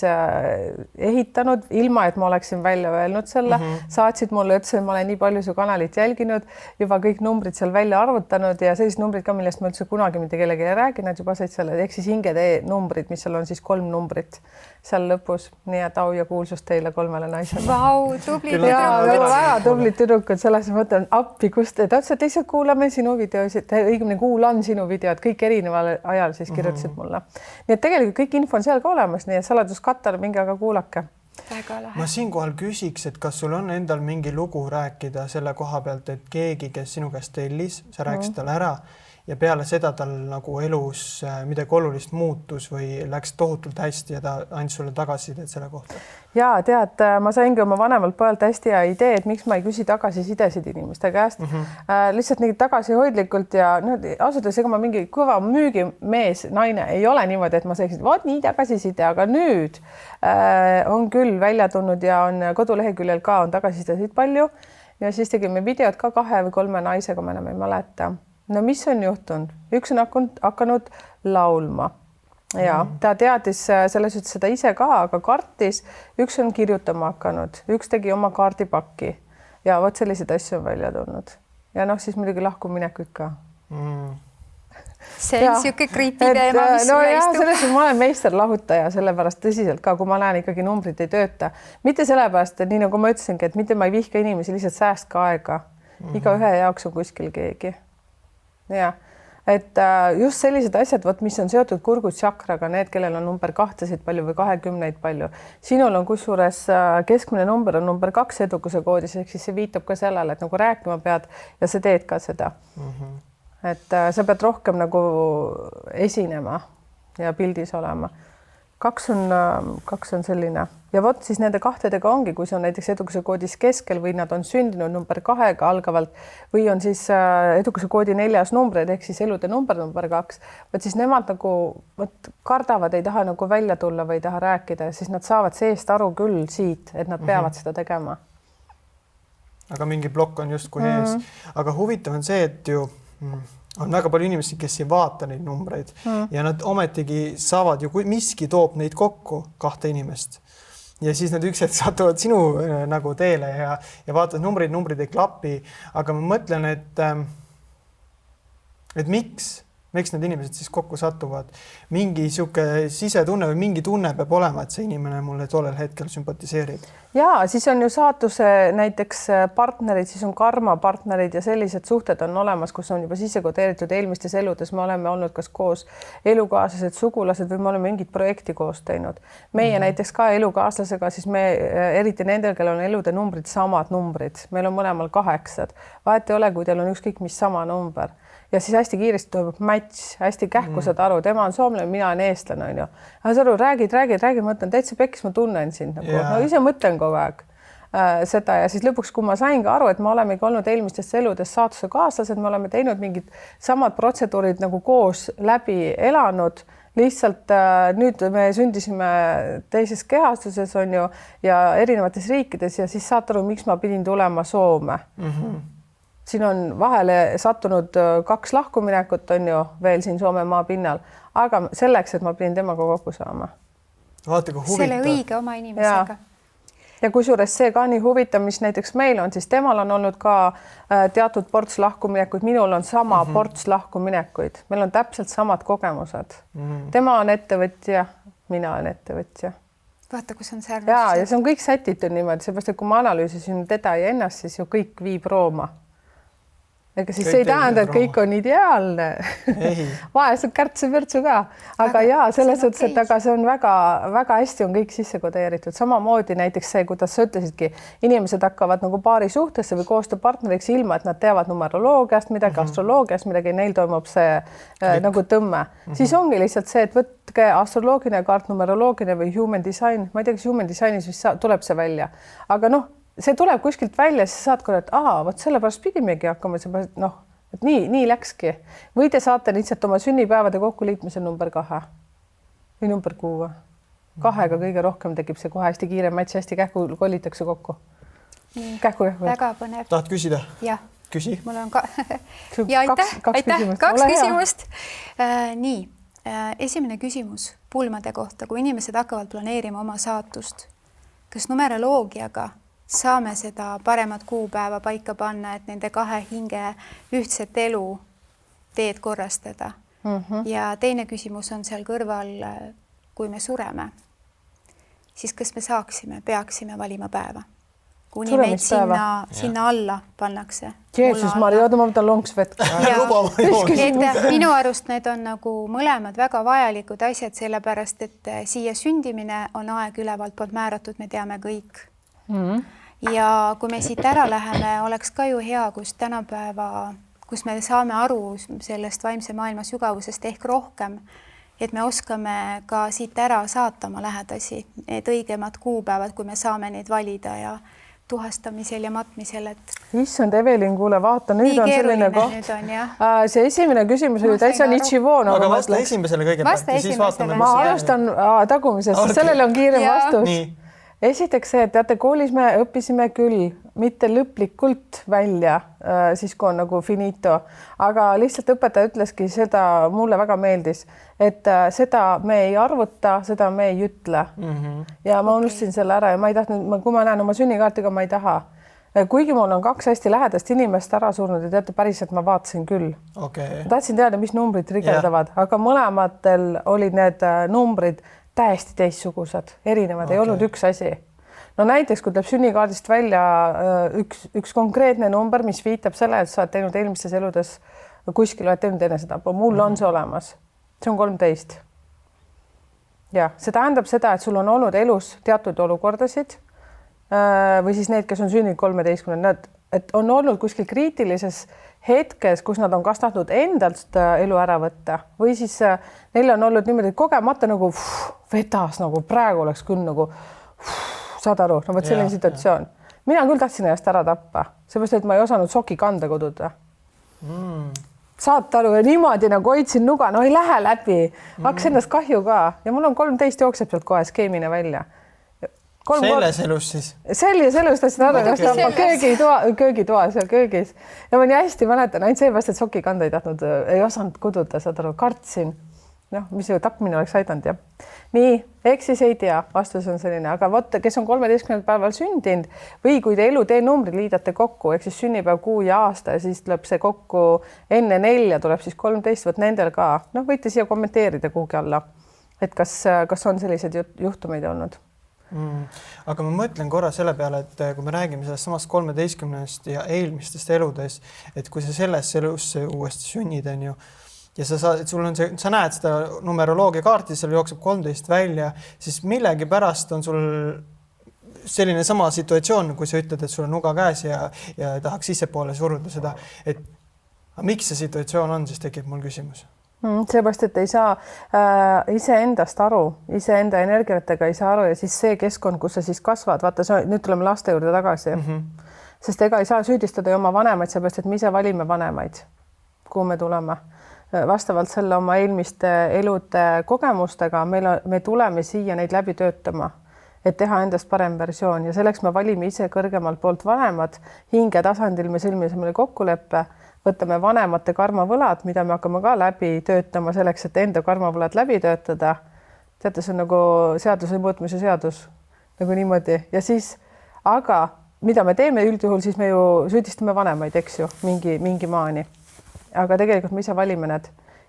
ehitanud, ilma et ma oleksin välja öelnud selle. Saatsid mulle, ütlesin, ma olen nii palju su kanalit jälginud, juba kõik numbrid seal välja arvutanud ja sellised numbrid ka, millest ma üldse kunagi mitte kellegi ei räägi, nad juba said selle, ehk siis Hingede numbrid, mis seal on siis 3 numbrit seal lõpus. Nii et au ja kuulsust teile 3 naisele. Vau, tubli tüdrukud. Väga tublid tüdrukud, selles mõtlen appi, kust te täpselt lihtsalt kuulame sinu videosid, õigemini kuulan sinu videod, kõik erineval ajal siis kirjutasid mulle. Nii et tegelikult kõik info on seal ka olemas, nii et saladuskattar, minge aga kuulake. Ma siinkohal küsiks, et kas sul on endal mingi lugu rääkida selle koha pealt, et keegi, kes sinu käest tellis, sa rääkisid talle ära ja peale seda tal nagu elus midagi olulist muutus või läks tohutult hästi ja ta andis sulle tagasisidet selle kohta? Ja tead, ma saingi oma vanemalt pojalt hästi hea idee, et miks ma ei küsi tagasisidesid inimeste käest. Lihtsalt nii tagasihoidlikult ja ausalt, ega ma mingi kõva müügimees, naine ei ole niimoodi, et ma saaksin, vaat nii tagasiside, aga nüüd on küll välja tulnud ja on koduleheküljel ka on tagasisidesid palju ja siis tegime videot ka 2 või 3 naisega, ma enam ei mäleta. No mis on juhtunud? Üks on hakanud laulma ja ta teadis selles suhtes seda ise ka, aga kartis. Üks on kirjutama hakanud, üks tegi oma kaardipakki ja vot selliseid asju on välja tulnud. Ja siis muidugi lahkuminekuid ka. See on siuke creepy teema, mis sulle istub. Selles ma olen meister lahutaja, sellepärast tõsiselt ka, kui ma näen ikkagi numbrid ei tööta. Mitte sellepärast, et nii nagu ma ütlesingi, et mitte ma ei vihka inimesi, lihtsalt säästke aega. Iga ühe jaoks on kuskil keegi. Ja, et just sellised asjad, mis on seotud kurgutsakraga, need, kellel on number 2 palju või 20 palju. Sinul on kusjuures keskmine number on number 2 edukuse koodis, ehk siis see viitab ka sellele, et nagu rääkima pead ja sa teed ka seda. Et sa pead rohkem nagu esinema ja pildis olema. kaks on selline ja vot siis nende kahtedega ongi, kui see on näiteks edukuse koodis keskel või nad on sündinud number 2-ga algavalt või on siis edukuse koodi 4. numbrid ehk siis elude number 2, vot siis nemad nagu kardavad, ei taha nagu välja tulla või ei taha rääkida, siis nad saavad seest aru küll siit, et nad peavad seda tegema. Aga mingi plokk on justkui ees. Aga huvitav on see, et ju on väga palju inimesi, kes ei vaata neid numbreid ja nad ometigi saavad ju, kui miski toob neid kokku 2 inimest. Ja siis nad üks hetk satuvad sinu nagu teele ja vaatavad numbrid ei klapi. Aga ma mõtlen, et miks need inimesed siis kokku satuvad? Mingi sihuke sisetunne või mingi tunne peab olema, et see inimene mulle tollel hetkel sümpatiseerib. Ja siis on ju saatuse näiteks partnerid, siis on karma partnerid ja sellised suhted on olemas, kus on juba sisse kodeeritud eelmistes eludes. Me oleme olnud kas koos elukaaslased, sugulased või me oleme mingit projekti koos teinud. Meie näiteks ka elukaaslasega, siis me eriti nendel, kellel on elude numbrid, samad numbrid. Meil on mõlemal 8. Vahet ei ole, kui teil on ükskõik mis sama number. Ja siis hästi kiiresti toimub match, hästi kähku saad aru, tema on soomlane, mina olen eestlane, on ju. Aga sa aru, räägid, mõtlen, täitsa pekkis, ma tunnen sind nagu. No ise mõtlen kogu aeg seda ja siis lõpuks, kui ma sain ka aru, et me olemegi olnud eelmistes eludes saatuse kaaslased, me oleme teinud mingid samad protseduurid nagu koos läbi elanud, lihtsalt nüüd me sündisime teises kehastuses, on ju, ja erinevates riikides ja siis saad aru, miks ma pidin tulema Soome. Siin on vahele sattunud 2 lahkuminekut, on ju, veel siin Soome maa pinnal, aga selleks, et ma pidin temaga kokku saama. Vaata, kui huvitav. Selle õige oma inimesega. Ja kusjuures see ka nii huvitav, mis näiteks meil on, siis temal on olnud ka teatud ports lahkuminekuid, minul on sama ports lahkuminekuid. Meil on täpselt samad kogemused. Tema on ettevõtja, mina olen ettevõtja. Vaata, kus on sarnastused. Ja see on kõik sätitud niimoodi, seepärast, et kui ma analüüsisin teda ja ennast, siis ju kõik viib Rooma. Ega siis see ei tähenda, et kõik on ideaalne. Vahest on kärtse-pürtsu ka. Aga jaa, selles suhtes, et aga see on väga hästi on kõik sisse kodeeritud. Samamoodi näiteks see, kuidas sa ütlesidki, inimesed hakkavad nagu paari suhtesse või koostööpartneriks ilma, et nad teavad numeroloogiast midagi, astroloogiast midagi, neil toimub see nagu tõmme. Siis ongi lihtsalt see, et võtke astroloogiline kaart, numeroloogiline või human design. Ma ei tea, kas human designis vist tuleb see välja. Aga see tuleb kuskilt välja, siis saad korda, et vot sellepärast pidimegi hakkama, et nii läkski. Või te saate lihtsalt oma sünnipäevade kokkuliitmisel number 2 või number 6. 2-ga kõige rohkem tekib see kohe hästi kiire match, hästi kähku kollitakse kokku. Kähku. Väga põnev. Tahad küsida? Jah. Küsi. Mul on ka. Ja aitäh. 2 küsimust. Nii, esimene küsimus pulmade kohta, kui inimesed hakkavad planeerima oma saatust. Kas numeroloogiaga saame seda paremat kuupäeva paika panna, et nende 2 hinge ühtset elu teed korrastada. Ja teine küsimus on seal kõrval, kui me sureme, siis kas me peaksime valima päeva? Kuni meid sinna alla pannakse. Jeesus, Maria, ma võtan lonks vett. Minu arust need on nagu mõlemad väga vajalikud asjad, sellepärast, et siia sündimine on aeg ülevalt poolt määratud, me teame kõik. Ja kui me siit ära läheme, oleks ka ju hea, kus me saame aru sellest vaimse maailma sügavusest ehk rohkem, et me oskame ka siit ära saata oma lähedasi, need õigemad kuupäevad, kui me saame neid valida ja tuhastamisel ja matmisel, et... Issand, Evelin, kuule, vaata, nüüd on selline koht. See esimene küsimus oli täitsa Nichivoon. Aga vasta esimesele kõigepealt ja siis vaatame. Ma alustan tagumisest, sellele on kiire vastus. Esiteks see, et teate, koolis me õppisime küll mitte lõplikult välja, siis kui on nagu finito, aga lihtsalt õpetaja ütleski seda, mulle väga meeldis, et seda me ei arvuta, seda me ei ütle. Ja ma unustasin selle ära ja ma ei tahtnud, kui ma näen oma sünnikaartiga, ma ei taha. Kuigi mul on 2 hästi lähedast inimest ära surnud ja teate, päriselt ma vaatasin küll. Ma tahtsin teada, mis numbrid trigeldavad, aga mõlematel olid need numbrid täiesti teistsugused, erinevad, ei olnud üks asi. No näiteks, kui tuleb sünnikaardist välja üks konkreetne number, mis viitab selle, et sa oled teinud eelmistes eludes kuskil, oled teinud enesetapu, mul on see olemas. See on 13. Ja see tähendab seda, et sul on olnud elus teatud olukordasid või siis need, kes on sünninud 13, et on olnud kuskil kriitilises hetkes, kus nad on kas tahtnud endalt elu ära võtta või siis neil on olnud niimoodi, et kogemata nagu vedas, nagu praegu oleks küll nagu saad aru, no vot selline situatsioon. Mina küll tahtsin ennast ära tappa, seepärast, et ma ei osanud soki kanda koduda. Saad aru ja niimoodi nagu hoidsin nuga, no ei lähe läbi, hakkas ennast kahju ka ja mul on 13 jookseb sealt kohe skeemine välja. Selles elus siis? Selles elus tahtsin köögitoas ja köögis. Ja ma nii hästi mäletan, ainult seepärast, et soki kanda ei tahtnud, ei osanud kududa, saad aru, kartsin. Noh, mis ju tapmine oleks aidanud ja nii, eks siis ei tea, vastus on selline, aga vot, kes on 13. päeval sündinud või kui te eluteenumbri liidate kokku, ehk siis sünnipäev, kuu ja aasta ja siis tuleb see kokku enne 4 tuleb siis 13, vot nendel ka, noh, võite siia kommenteerida kuhugi alla, et kas on sellised juhtumeid olnud. Aga ma mõtlen korra selle peale, et kui me räägime sellest samast 13. ja eelmistest eludes, et kui sa selles elus uuesti sünnid, on ju, ja sul on sa näed seda numeroloogia kaarti, seal jookseb 13 välja, siis millegi pärast on sul selline sama situatsioon, kui sa ütled, et sul on nuga käes ja tahaks sissepoole suruda seda, et miks see situatsioon on, siis tekib mul küsimus. Seepärast, et ei saa iseendast aru, iseenda energiatega ei saa aru ja siis see keskkond, kus sa siis kasvad, vaata, nüüd tuleme laste juurde tagasi, sest ega ei saa süüdistada ju oma vanemaid, seepärast, et me ise valime vanemaid, kuhu me tuleme. Vastavalt selle oma eelmiste elude kogemustega me tuleme siia neid läbi töötama, et teha endast parem versioon ja selleks me valime ise kõrgemalt poolt vanemad. Hinge tasandil me sõlmisime kokkuleppe, võtame vanemate karmavõlad, mida me hakkame ka läbi töötama selleks, et enda karmavõlad läbi töötada. Teate, see on nagu seaduse muutmise seadus, nagu niimoodi ja siis, aga mida me teeme üldjuhul, siis me ju süüdistame vanemaid, eks ju, mingi maani. Aga tegelikult me ise valime need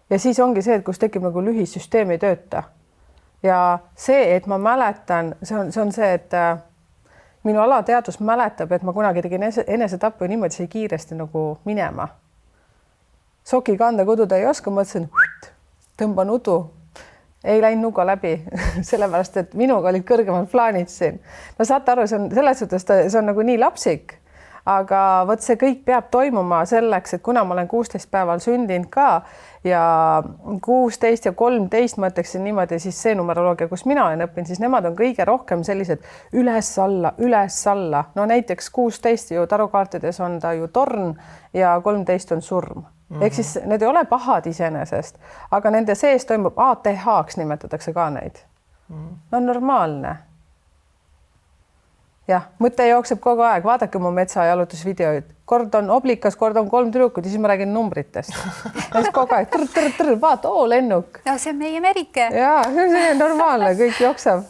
ja siis ongi see, et kus tekib nagu lühisüsteem ei tööta ja see, et ma mäletan, see on see, et minu alateadus mäletab, et ma kunagi tegin enesetappu niimoodi sai kiiresti nagu minema. Soki kanda kududa ei oska, mõtlesin, tõmban udu, ei läinud nuga läbi, sellepärast, et minuga olid kõrgemad plaanid siin. No saate aru, see on selles suhtes, see on nagu nii lapsik. Aga vot see kõik peab toimuma selleks, et kuna ma olen 16 päeval sündinud ka ja 16 ja 13 ma ütleksin niimoodi, siis see numeroloogia, kus mina olen õppinud, siis nemad on kõige rohkem sellised üles-alla. No näiteks 16 ju tarokaartides on ta ju torn ja 13 on surm. Ehk siis need ei ole pahad iseenesest, aga nende sees toimub ATH-ks nimetatakse ka neid. No normaalne. Jah, mõte jookseb kogu aeg, vaadake mu metsa jalutusvideoid. Kord on oblikas, kord on 3 tüdrukut ja siis ma räägin numbritest. Ja siis kogu aeg vaata, lennuk. No see on meie Merike. Jaa, see on normaalne, kõik jookseb.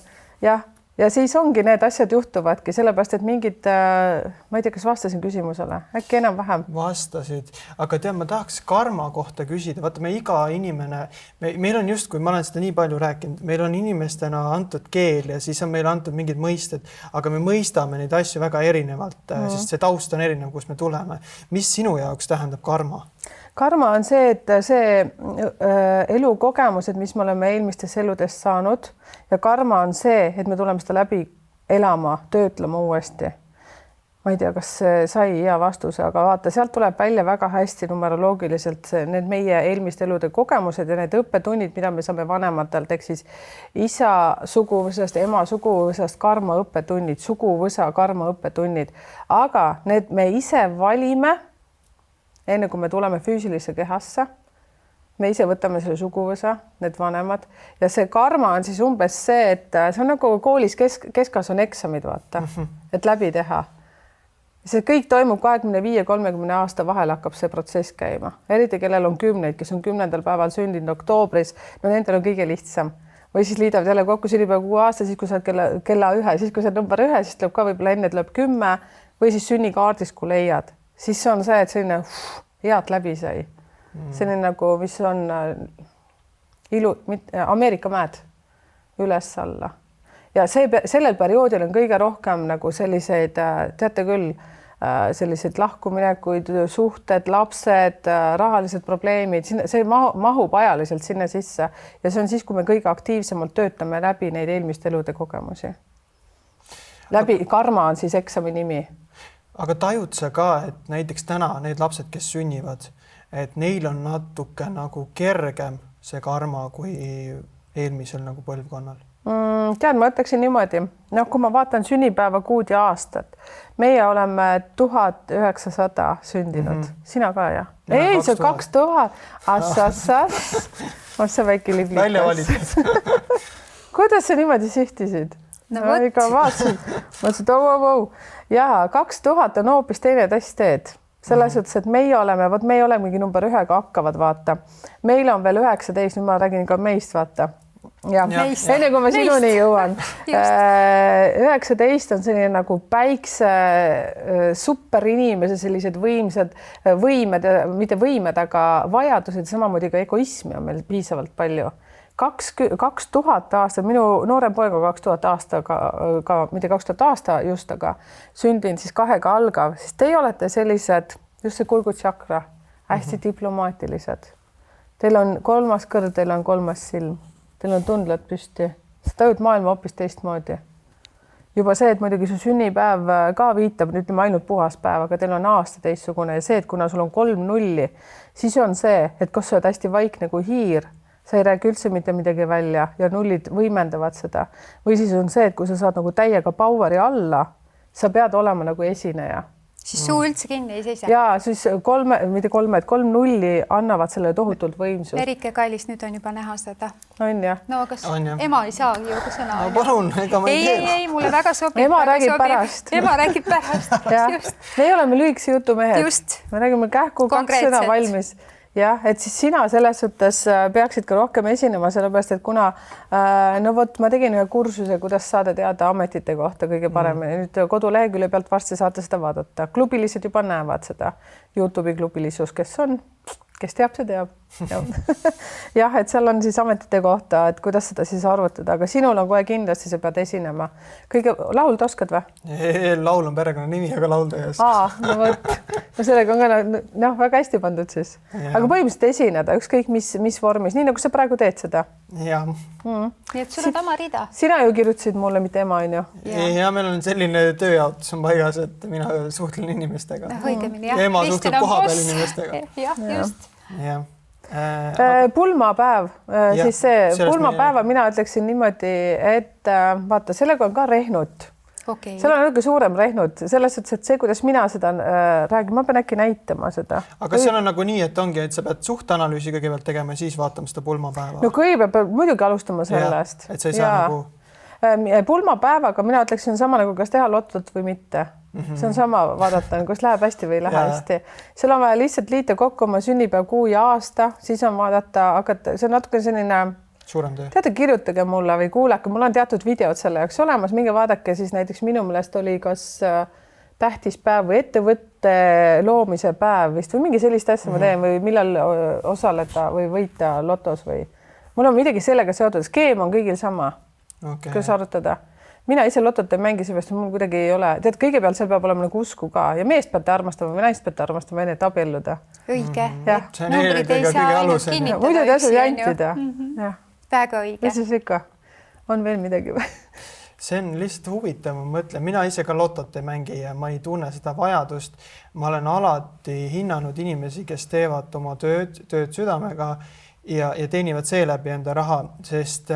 Ja siis ongi need asjad juhtuvadki, sellepärast, et mingid, ma ei tea, kas vastasin küsimusele, äkki enam-vähem? Vastasid, aga tead, ma tahaks karma kohta küsida. Vaata, me iga inimene, meil on just, kui ma olen seda nii palju rääkinud, meil on inimestena antud keel ja siis on meile antud mingid mõisted, aga me mõistame neid asju väga erinevalt, sest see taust on erinev, kus me tuleme. Mis sinu jaoks tähendab karma? Karma on see, et see elukogemused, mis me oleme eelmistes eludest saanud ja karma on see, et me tuleme seda läbi elama, töötlema uuesti. Ma ei tea, kas sai hea vastuse, aga vaata, sealt tuleb välja väga hästi numeroloogiliselt need meie eelmiste elude kogemused ja need õppetunnid, mida me saame vanematelt, ehk siis isa suguvõsast, ema suguvõsast karma õppetunnid, suguvõsa karma õppetunnid, aga need me ise valime enne kui me tuleme füüsilisse kehasse, me ise võtame selle suguvõsa, need vanemad ja see karma on siis umbes see, et see on nagu koolis keskas on eksamid, vaata, et läbi teha. See kõik toimub 25-30 aasta vahel hakkab see protsess käima. Eriti kellel on 10, kes on 10. päeval sündinud oktoobris, no nendel on kõige lihtsam. Või siis liidavad jälle kokku sünnipäev 6 aasta, siis kui sa oled kella 1, siis kui sa oled number 1, siis tuleb ka võib-olla enne tuleb 10 või siis sünnikaardis, kui leiad. Siis on see, et selline head läbi sai. Selline nagu, mis on Ameerika mäed üles-alla. Ja sellel perioodil on kõige rohkem nagu selliseid, teate küll, selliseid lahkuminekuid, suhted, lapsed, rahalised probleemid, see mahub ajaliselt sinna sisse ja see on siis, kui me kõige aktiivsemalt töötame läbi neid eelmiste elude kogemusi. Karma on siis eksami nimi. aga tajud sa ka, et näiteks täna need lapsed, kes sünnivad, et neil on natuke nagu kergem see karma kui eelmisel nagu põlvkonnal? Tead, ma ütleksin niimoodi, kui ma vaatan sünnipäeva kuud ja aastat, meie oleme 1900 sündinud, sina ka jah? Ei, see 2000, see väike liblikas. Välja valitud. Kuidas sa niimoodi sihtisid? Ikka vaatasid, jaa, 2000 on hoopis teine testteed. Selles suhtes, et meie olemegi number 1-ga hakkavad, vaata. Meil on veel 19, nüüd ma räägin ka meist, vaata. Ja. Enne kui ma sinuni jõuan. 19 on selline nagu päikse superinimese sellised võimsad võimed, mitte võimed, aga vajadused, samamoodi ka egoismi on meil piisavalt palju. 2000 aastat, minu noorem poeg on 2000 aastaga, mitte 2000 aasta just, aga sündinud siis 2-ga algav, siis teie olete sellised, just see kulgutsakra, hästi diplomaatilised. Teil on 3. kõrv, teil on 3. silm, teil on tundled püsti, sa tajud maailma hoopis teistmoodi. Juba see, et muidugi su sünnipäev ka viitab, ütleme ainult puhas päev, aga teil on aasta teistsugune ja see, et kuna sul on 3 nulli, siis on see, et kas sa oled hästi vaikne kui hiir, sa ei räägi üldse mitte midagi välja ja nullid võimendavad seda. Või siis on see, et kui sa saad nagu täiega poweri alla, sa pead olema nagu esineja. Siis suu üldse kinni ei seisa. Ja siis 3 nulli annavad selle tohutult võimsust. Erike Kallis, nüüd on juba näha seda. On jah? No kas ema ei saa ju sõna? Palun, ega ma ei tea. Ei, mulle väga sobib. Ema räägib pärast. Ema räägib pärast. Just. Me oleme lühikese jutumehed. Just. Me räägime kähku 2 sõna valmis. Jah, et siis sina selles suhtes peaksid ka rohkem esinema, sellepärast, et kuna ma tegin ühe kursuse, kuidas saada teada ametite kohta kõige paremini. Nüüd kodulehekülje pealt varsti saate seda vaadata. Klubilised juba näevad seda. YouTube'i klubilisus, kes teab, see teab. Jah, et seal on siis ametite kohta, et kuidas seda siis arvutada, aga sinul on kohe kindlasti, sa pead esinema. Laulda oskad või? Laul on perekonna nimi, aga laulda ei oska. No võt. No sellega on väga hästi pandud siis. Aga põhimõtteliselt esineda, ükskõik mis vormis, nii nagu sa praegu teed seda. Jah. Nii et sul on oma rida. Sina ju kirjutasid mulle, mitte ema, on ju? Ja meil on selline tööjaotus on paigas, et mina suhtlen inimestega. Õigemini, jah. Ema suhtleb kohapeal inimestega. Jah, just. Jah. Pulmapäev, siis see pulmapäeva mina ütleksin niimoodi, et vaata, sellega on ka rehnut. Okay. Seal on natuke suurem rehnut, selles suhtes, et see, kuidas mina seda räägin, ma pean äkki näitama seda. Aga seal on nagu nii, et ongi, et sa pead suhtanalüüsi kõigepealt tegema ja siis vaatama seda pulmapäeva. No kõigepealt peab muidugi alustama sellest. Et sa ei saa nagu... Pulmapäevaga mina ütleksin sama nagu kas teha lotot või mitte. See on sama vaadata, kas läheb hästi või ei lähe hästi. Seal on vaja lihtsalt liita kokku oma sünnipäev, kuu ja aasta, siis on vaadata, hakata, see on natuke selline suurem töö. Teate, kirjutage mulle või kuulake, mul on teatud videod selle jaoks olemas, minge vaadake, siis näiteks minu meelest oli kas tähtispäev või ettevõtte loomise päev vist või mingi sellist asja ma teen või millal osaleda või võita lotos või mul on midagi sellega seotud, skeem on kõigil sama, kuidas arutada. Mina ise lotot ei mängi, seepärast mul kuidagi ei ole. Tead, kõigepealt seal peab olema nagu usku ka ja meest peate armastama või naist peate armastama enne, et abielluda. Õige. See on eelkõige kõige alusel. Muidu te asju jantida. Väga õige. Ja siis ikka on veel midagi või? See on lihtsalt huvitav, ma mõtlen, mina ise ka lotot ei mängi ja ma ei tunne seda vajadust. Ma olen alati hinnanud inimesi, kes teevad oma tööd südamega ja teenivad seeläbi enda raha, sest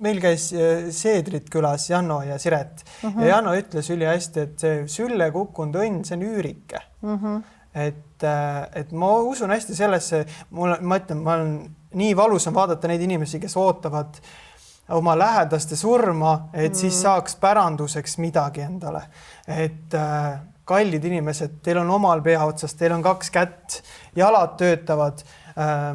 meil käis Seedrit külas Janno ja Siret ja Janno ütles üli hästi, et see sülle kukkunud õnn, see on üürike. Et ma usun hästi sellesse, ma ütlen, ma olen nii valus on vaadata neid inimesi, kes ootavad oma lähedaste surma, et siis saaks päranduseks midagi endale. Et kallid inimesed, teil on omal pea otsast, teil on 2 kätt, jalad töötavad.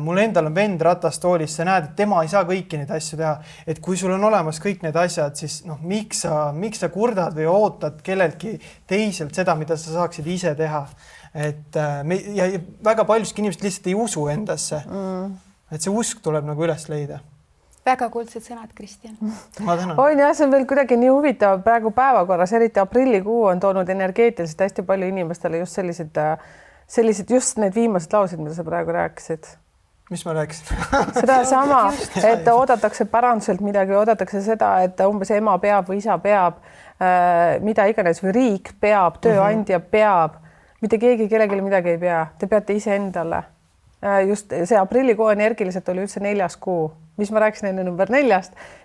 Mul endal on vend ratastoolis, sa näed, et tema ei saa kõiki neid asju teha. Et kui sul on olemas kõik need asjad, siis miks sa kurdad või ootad kelleltki teiselt seda, mida sa saaksid ise teha. Ja väga paljuski inimesed lihtsalt ei usu endasse. Et see usk tuleb nagu üles leida. Väga kuldsed sõnad, Kristjan. Ma tänan. On jah, see on veel kuidagi nii huvitav praegu päevakorras, eriti aprillikuu on toonud energeetiliselt hästi palju inimestele just sellised just need viimased laused, mida sa praegu rääkisid. mis ma rääkisin? Sedasama, et oodatakse päranduselt midagi, oodatakse seda, et umbes ema peab või isa peab, mida iganes või riik peab, tööandja peab, mitte keegi kellelegi midagi ei pea, te peate iseendale. Just see aprillikuu energiliselt oli üldse 4. kuu, mis ma rääkisin enne number 4,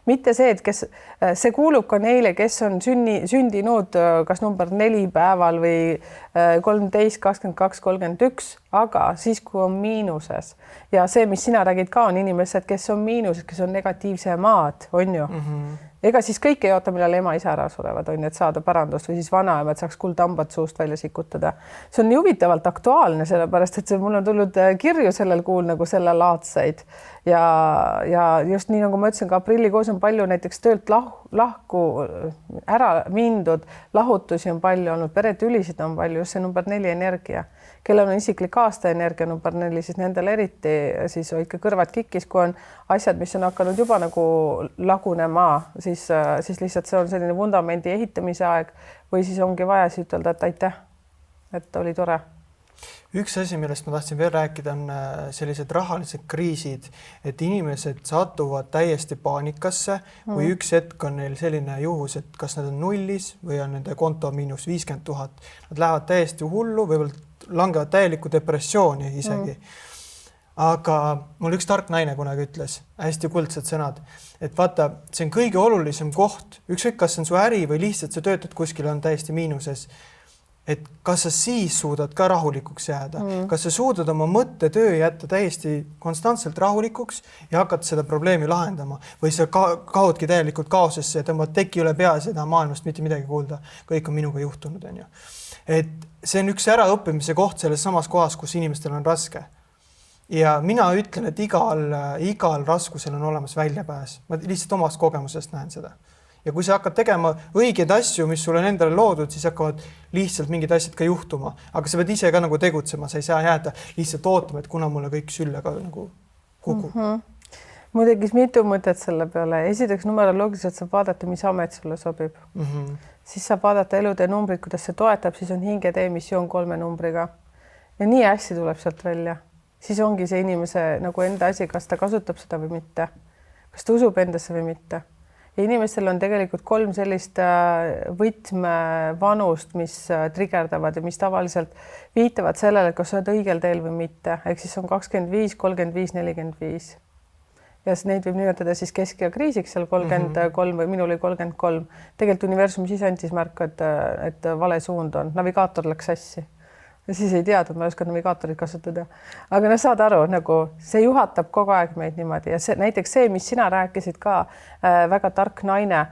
mitte see, et kes see kuulub ka neile, kes on sündinud kas number 4 päeval või 13, 22, 31, aga siis, kui on miinuses ja see, mis sina räägid ka, on inimesed, kes on miinuses, kes on negatiivsemad, on ju. Ega siis kõik ei oota, millal ema-isa ära surevad, on, et saada pärandust või siis vanaema, et saaks kuldhambad suust välja sikutada. See on nii huvitavalt aktuaalne, sellepärast et mul on tulnud kirju sellel kuul nagu sellelaadseid ja just nii nagu ma ütlesin, ka aprillikuus on palju näiteks töölt lahku ära mindud, lahutusi on palju olnud, peretülisid on palju, just see number 4 energia. Kellel on isiklik aastaenergia number 4, siis nendel eriti siis hoidke kõrvad kikkis, kui on asjad, mis on hakanud juba nagu lagunema, siis lihtsalt see on selline vundamendi ehitamise aeg või siis ongi vaja siis ütelda, et aitäh, et oli tore. Üks asi, millest ma tahtsin veel rääkida, on sellised rahalised kriisid, et inimesed satuvad täiesti paanikasse või üks hetk on neil selline juhus, et kas nad on nullis või on nende konto miinus 50 000. Nad lähevad täiesti hullu, võib-olla langevad täielikku depressiooni isegi. Aga mul üks tark naine kunagi ütles, hästi kuldsed sõnad, et vaata, see on kõige olulisem koht, ükskõik kas see on su äri või lihtsalt sa töötad kuskil on täiesti miinuses, et kas sa siis suudad ka rahulikuks jääda, kas sa suudad oma mõttetöö jätta täiesti konstantselt rahulikuks ja hakata seda probleemi lahendama või sa kaodki täielikult kaosesse ja tõmbad teki üle pea seda maailmast mitte midagi kuulda, kõik on minuga juhtunud, on ju. Et see on üks äraõppimise koht selles samas kohas, kus inimestel on raske. Ja mina ütlen, et igal raskusel on olemas väljapääs. Ma lihtsalt omast kogemusest näen seda. Ja kui sa hakkad tegema õigeid asju, mis sulle endale loodud, siis hakkavad lihtsalt mingid asjad ka juhtuma. Aga sa pead ise ka nagu tegutsema, sa ei saa jääda lihtsalt ootama, et kuna mulle kõik sülle ka nagu kukub. Mul tekkis mitu mõtet selle peale. Esiteks numeroloogiliselt saab vaadata, mis amet sulle sobib. Siis saab vaadata elude numbrid, kuidas see toetab, siis on hingetee missioon 3 numbriga. Ja nii hästi tuleb sealt välja. Siis ongi see inimese nagu enda asi, kas ta kasutab seda või mitte. Kas ta usub endasse või mitte. Ja inimestel on tegelikult 3 sellist võtmevanust, mis trigerdavad ja mis tavaliselt viitavad sellele, kas sa oled õigel teel või mitte. Ehk siis on 25, 35, 45. Ja neid võib nimetada siis kesk- ja kriisiks seal 33 või minul oli 33. Tegelikult universum siis andis märku, et vale suund on. Navigaator läks sassi. Ja siis ei teadnud, ma ei oska navigaatorit kasutada. Aga saad aru, nagu see juhatab kogu aeg meid niimoodi ja see, näiteks see, mis sina rääkisid ka, väga tark naine,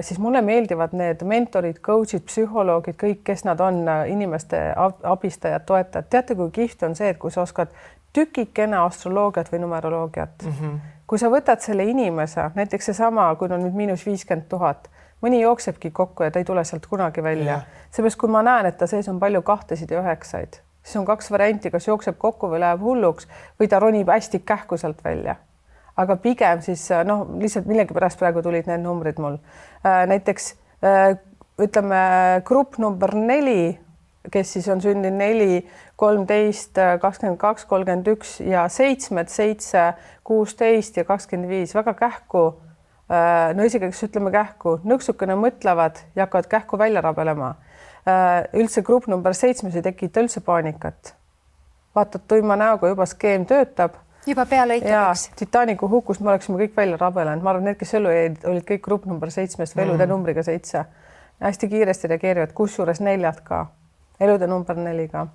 siis mulle meeldivad need mentorid, coachid, psühholoogid, kõik, kes nad on, inimeste abistajad, toetajad. Teate, kui kihvt on see, et kui sa oskad tükikene astroloogiat või numeroloogiat, kui sa võtad selle inimese, näiteks seesama, kui on nüüd miinus 50 000, mõni jooksebki kokku ja ta ei tule sealt kunagi välja. Seepärast, kui ma näen, et ta sees on palju 2-sid ja 9-id, siis on 2 varianti, kas jookseb kokku või läheb hulluks või ta ronib hästi kähku sealt välja. Aga pigem siis, lihtsalt millegi pärast praegu tulid need numbrid mul. Näiteks ütleme grupp number 4, kes siis on sündinud 4, 13, 22, 31 ja 7, 16 ja 25, väga kähku. No isegi, kes ütleme kähku, nõksukene mõtlevad ja hakkavad kähku välja rabelema. Üldse grupp number 7 ei tekita üldse paanikat. Vaatad tuima näoga, juba skeem töötab. Juba pea lõikadeks. Titanicu hukust me oleksime kõik välja rabelenud. Ma arvan, need, kes ellu jäid, olid kõik grupp number 7 või elude numbriga 7. Hästi kiiresti reageerivad, kusjuures 4 ka. Elude number 4 ka.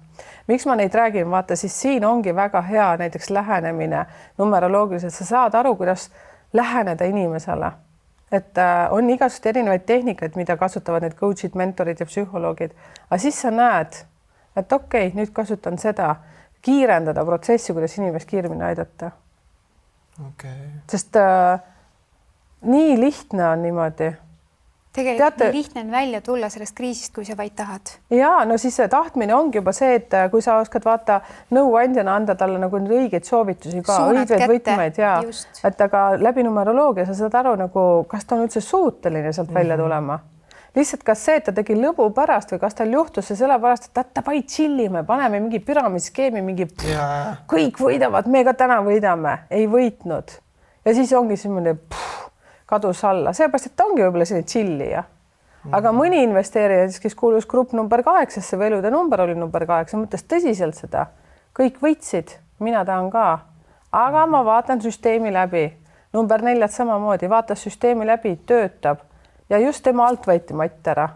Miks ma neid räägin? Vaata, siis siin ongi väga hea näiteks lähenemine numeroloogiliselt. Sa saad aru, kuidas läheneda inimesele. Et on igasugused erinevaid tehnikaid, mida kasutavad need coachid, mentorid ja psühholoogid. Aga siis sa näed, et okei, nüüd kasutan seda, kiirendada protsessi, kuidas inimest kiiremini aidata. Sest nii lihtne on niimoodi. Tegelikult nii lihtne on välja tulla sellest kriisist, kui sa vaid tahad. Ja, no siis tahtmine ongi juba see, et kui sa oskad vaata nõuandjana anda talle nagu õigeid soovitusi ka, õigeid võtmeid ja et aga läbi numeroloogia sa saad aru nagu, kas ta on üldse suuteline sealt välja tulema. lihtsalt kas see, et ta tegi lõbu pärast või kas tal juhtus see sellepärast, et davai chillime, paneme mingi püramiidskeemi, kõik võidavad, me ka täna võidame, ei võitnud. Ja siis ongi selline kadus alla, seepärast, et ta ongi võib-olla selline chillija. Aga mõni investeerija, kes kuulus grupp number 8-sse või elude number oli number 8, mõtles tõsiselt seda. Kõik võitsid, mina tahan ka, aga ma vaatan süsteemi läbi. Number 4 samamoodi, vaatas süsteemi läbi, töötab ja just tema alt võeti matt ära.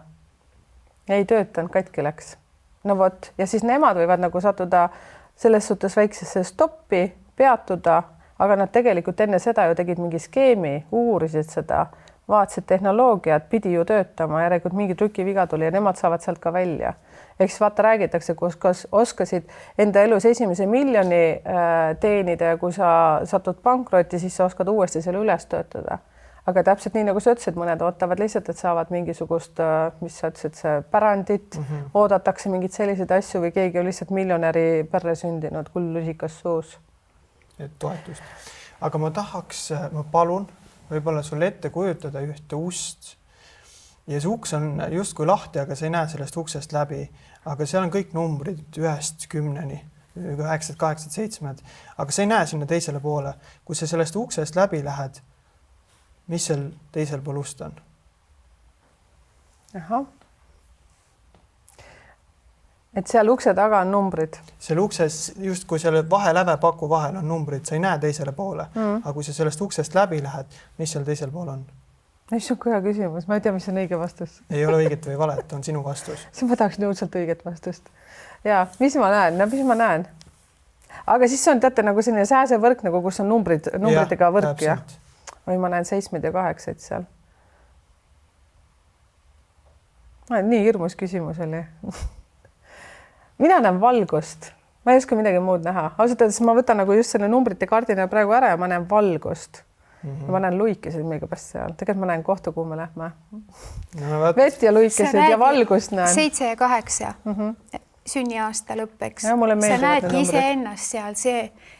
Ei töötanud, katki läks. No vot, ja siis nemad võivad nagu sattuda selles suhtes väiksesse stoppi, peatuda, aga nad tegelikult enne seda ju tegid mingi skeemi, uurisid seda, vaatasid tehnoloogiat, pidi ju töötama, järelikult mingi trükiviga tuli ja nemad saavad sealt ka välja. Ehk siis vaata, räägitakse, kus oskasid enda elus esimese miljoni teenida ja kui sa satud pankrotti, siis sa oskad uuesti selle üles töötada. Aga täpselt nii, nagu sa ütlesid, mõned ootavad lihtsalt, et saavad mingisugust, mis sa ütlesid, see pärandit, oodatakse mingid selliseid asju või keegi on lihtsalt miljonäri perre sündinud, kuldlusikas suus. Et toetust. Aga ma palun võib-olla sulle ette kujutada ühte ust ja see uks on justkui lahti, aga sa ei näe sellest uksest läbi, aga seal on kõik numbrid 1-10, 9, 8, 7, aga sa ei näe sinna teisele poole. Kui sa sellest uksest läbi lähed, mis seal teisel pool ust on? Aha. Et seal ukse taga on numbrid. Seal ukses, just kui selle vaheläve paku vahel on numbrid, sa ei näe teisele poole. Aga kui sa sellest uksest läbi lähed, mis seal teisel pool on? See on hea küsimus, ma ei tea, mis on õige vastus. Ei ole õiget või valet, on sinu vastus. Siis ma tahaks nõudselt õiget vastust. Ja, mis ma näen? Aga siis on teate nagu selline sääsevõrk, nagu kus on numbritega võrk ja või ma näen 7 ja 8 seal. Nii hirmus küsimus oli. Mina näen valgust. Ma ei oska midagi muud näha. Ausalt öeldes ma võtan nagu just selle numbrite kardina praegu ära ja ma näen valgust. Ma näen luikesid meiga pärast seal. Tegelikult ma näen kohta, kuhu me lähme. Vett ja luikesid ja valgust näen. 7 ja 8 sünniaasta lõppeks. Ja, sa näedki ise ennast seal.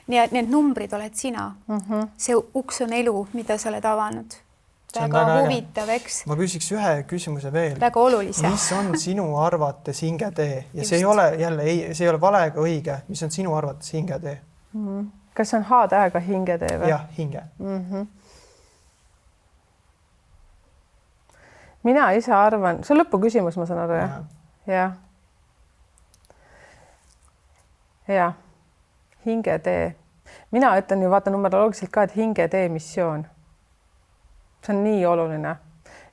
Need numbrid oled sina. See uks on elu, mida sa oled avanud. Väga huvitav, eks? Ma küsiks ühe küsimuse veel. Väga olulise. Mis on sinu arvates hingetee? Ja see ei ole jälle, see ei ole vale ega õige. Mis on sinu arvates hingetee? Kas on H-tähega hingetee või? Jah, hinge. Mina ise arvan, see on lõpuküsimus, ma saan aru, jah? Jah. Hingetee. Mina ütlen ju vaata numeroloogiliselt ka, et hingetee missioon. See on nii oluline.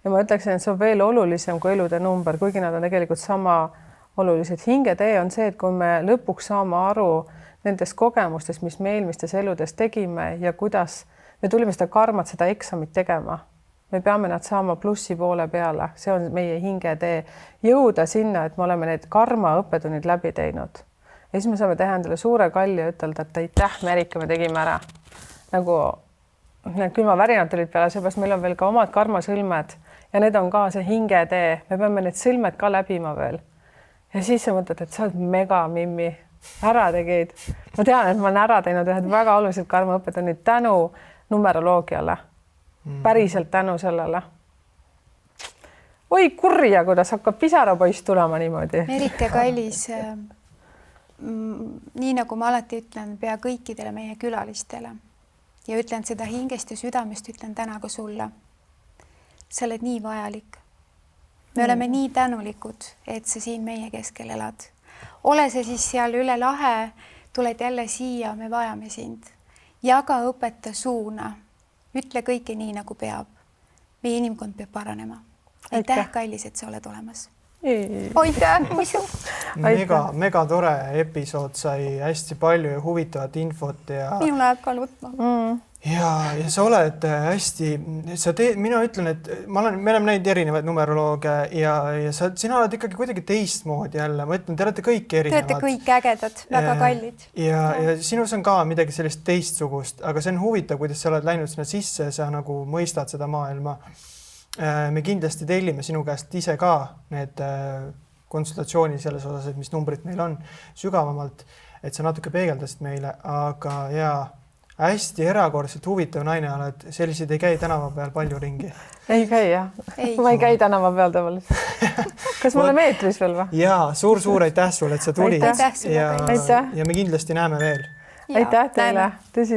Ja ma ütleksin, et see on veel olulisem kui elude number, kuigi nad on tegelikult sama olulised. Hingetee on see, et kui me lõpuks saame aru nendest kogemustest, mis me eelmistes eludes tegime ja kuidas me tulime seda karmat, seda eksamit tegema. Me peame nad saama plussi poole peale. See on meie hingetee. Jõuda sinna, et me oleme need karma õppetunnid läbi teinud. Ja siis me saame teha endale suure kalli ja ütelda, et aitäh, Merika, me tegime ära. Nagu need külmavärinad olid peale, seepärast meil on veel ka omad karmasõlmed ja need on ka see hingetee. Me peame need sõlmed ka läbima veel. Ja siis sa mõtled, et sa oled mega mimmi. Ära tegid. Ma tean, et ma olen ära teinud ühed väga olulised karmaõppetunnid tänu numeroloogiale. Päriselt tänu sellele. Oi kurja, kuidas hakkab pisarapoiss tulema niimoodi. Merike kallis, nii nagu ma alati ütlen pea kõikidele meie külalistele ja ütlen seda hingest ja südamest, ütlen täna ka sulle. Sa oled nii vajalik. Me oleme nii tänulikud, et sa siin meie keskel elad. Ole see siis seal üle lahe, tuled jälle siia, me vajame sind. Jaga, õpeta, suuna. Ütle kõike nii, nagu peab. Meie inimkond peab paranema. Aitäh, kallis, et sa oled olemas. Aitäh! Mega tore episood, sai hästi palju ja huvitavat infot. Minu läheb ka nutma. Ja sa oled hästi, mina ütlen, et me oleme näinud erinevaid numerolooge ja sina oled ikkagi kuidagi teistmoodi jälle. Ma ütlen, te olete kõik erinevad. Te olete kõik ägedad, väga kallid. Ja sinus on ka midagi sellist teistsugust, aga see on huvitav, kuidas sa oled läinud sinna sisse, sa nagu mõistad seda maailma. Me kindlasti tellime sinu käest ise ka need konsultatsiooni selles osas, et mis numbrid meil on sügavamalt, et sa natuke peegeldasid meile, aga hästi erakordselt huvitav naine oled, selliseid ei käi tänava peal palju ringi. Ei käi jah, ma ei käi tänava peal tavaliselt. Kas me oleme eetris veel või? Jaa, suur aitäh sulle, et sa tulid Aitäh. ja me kindlasti näeme veel. Aitäh teile, tõsi.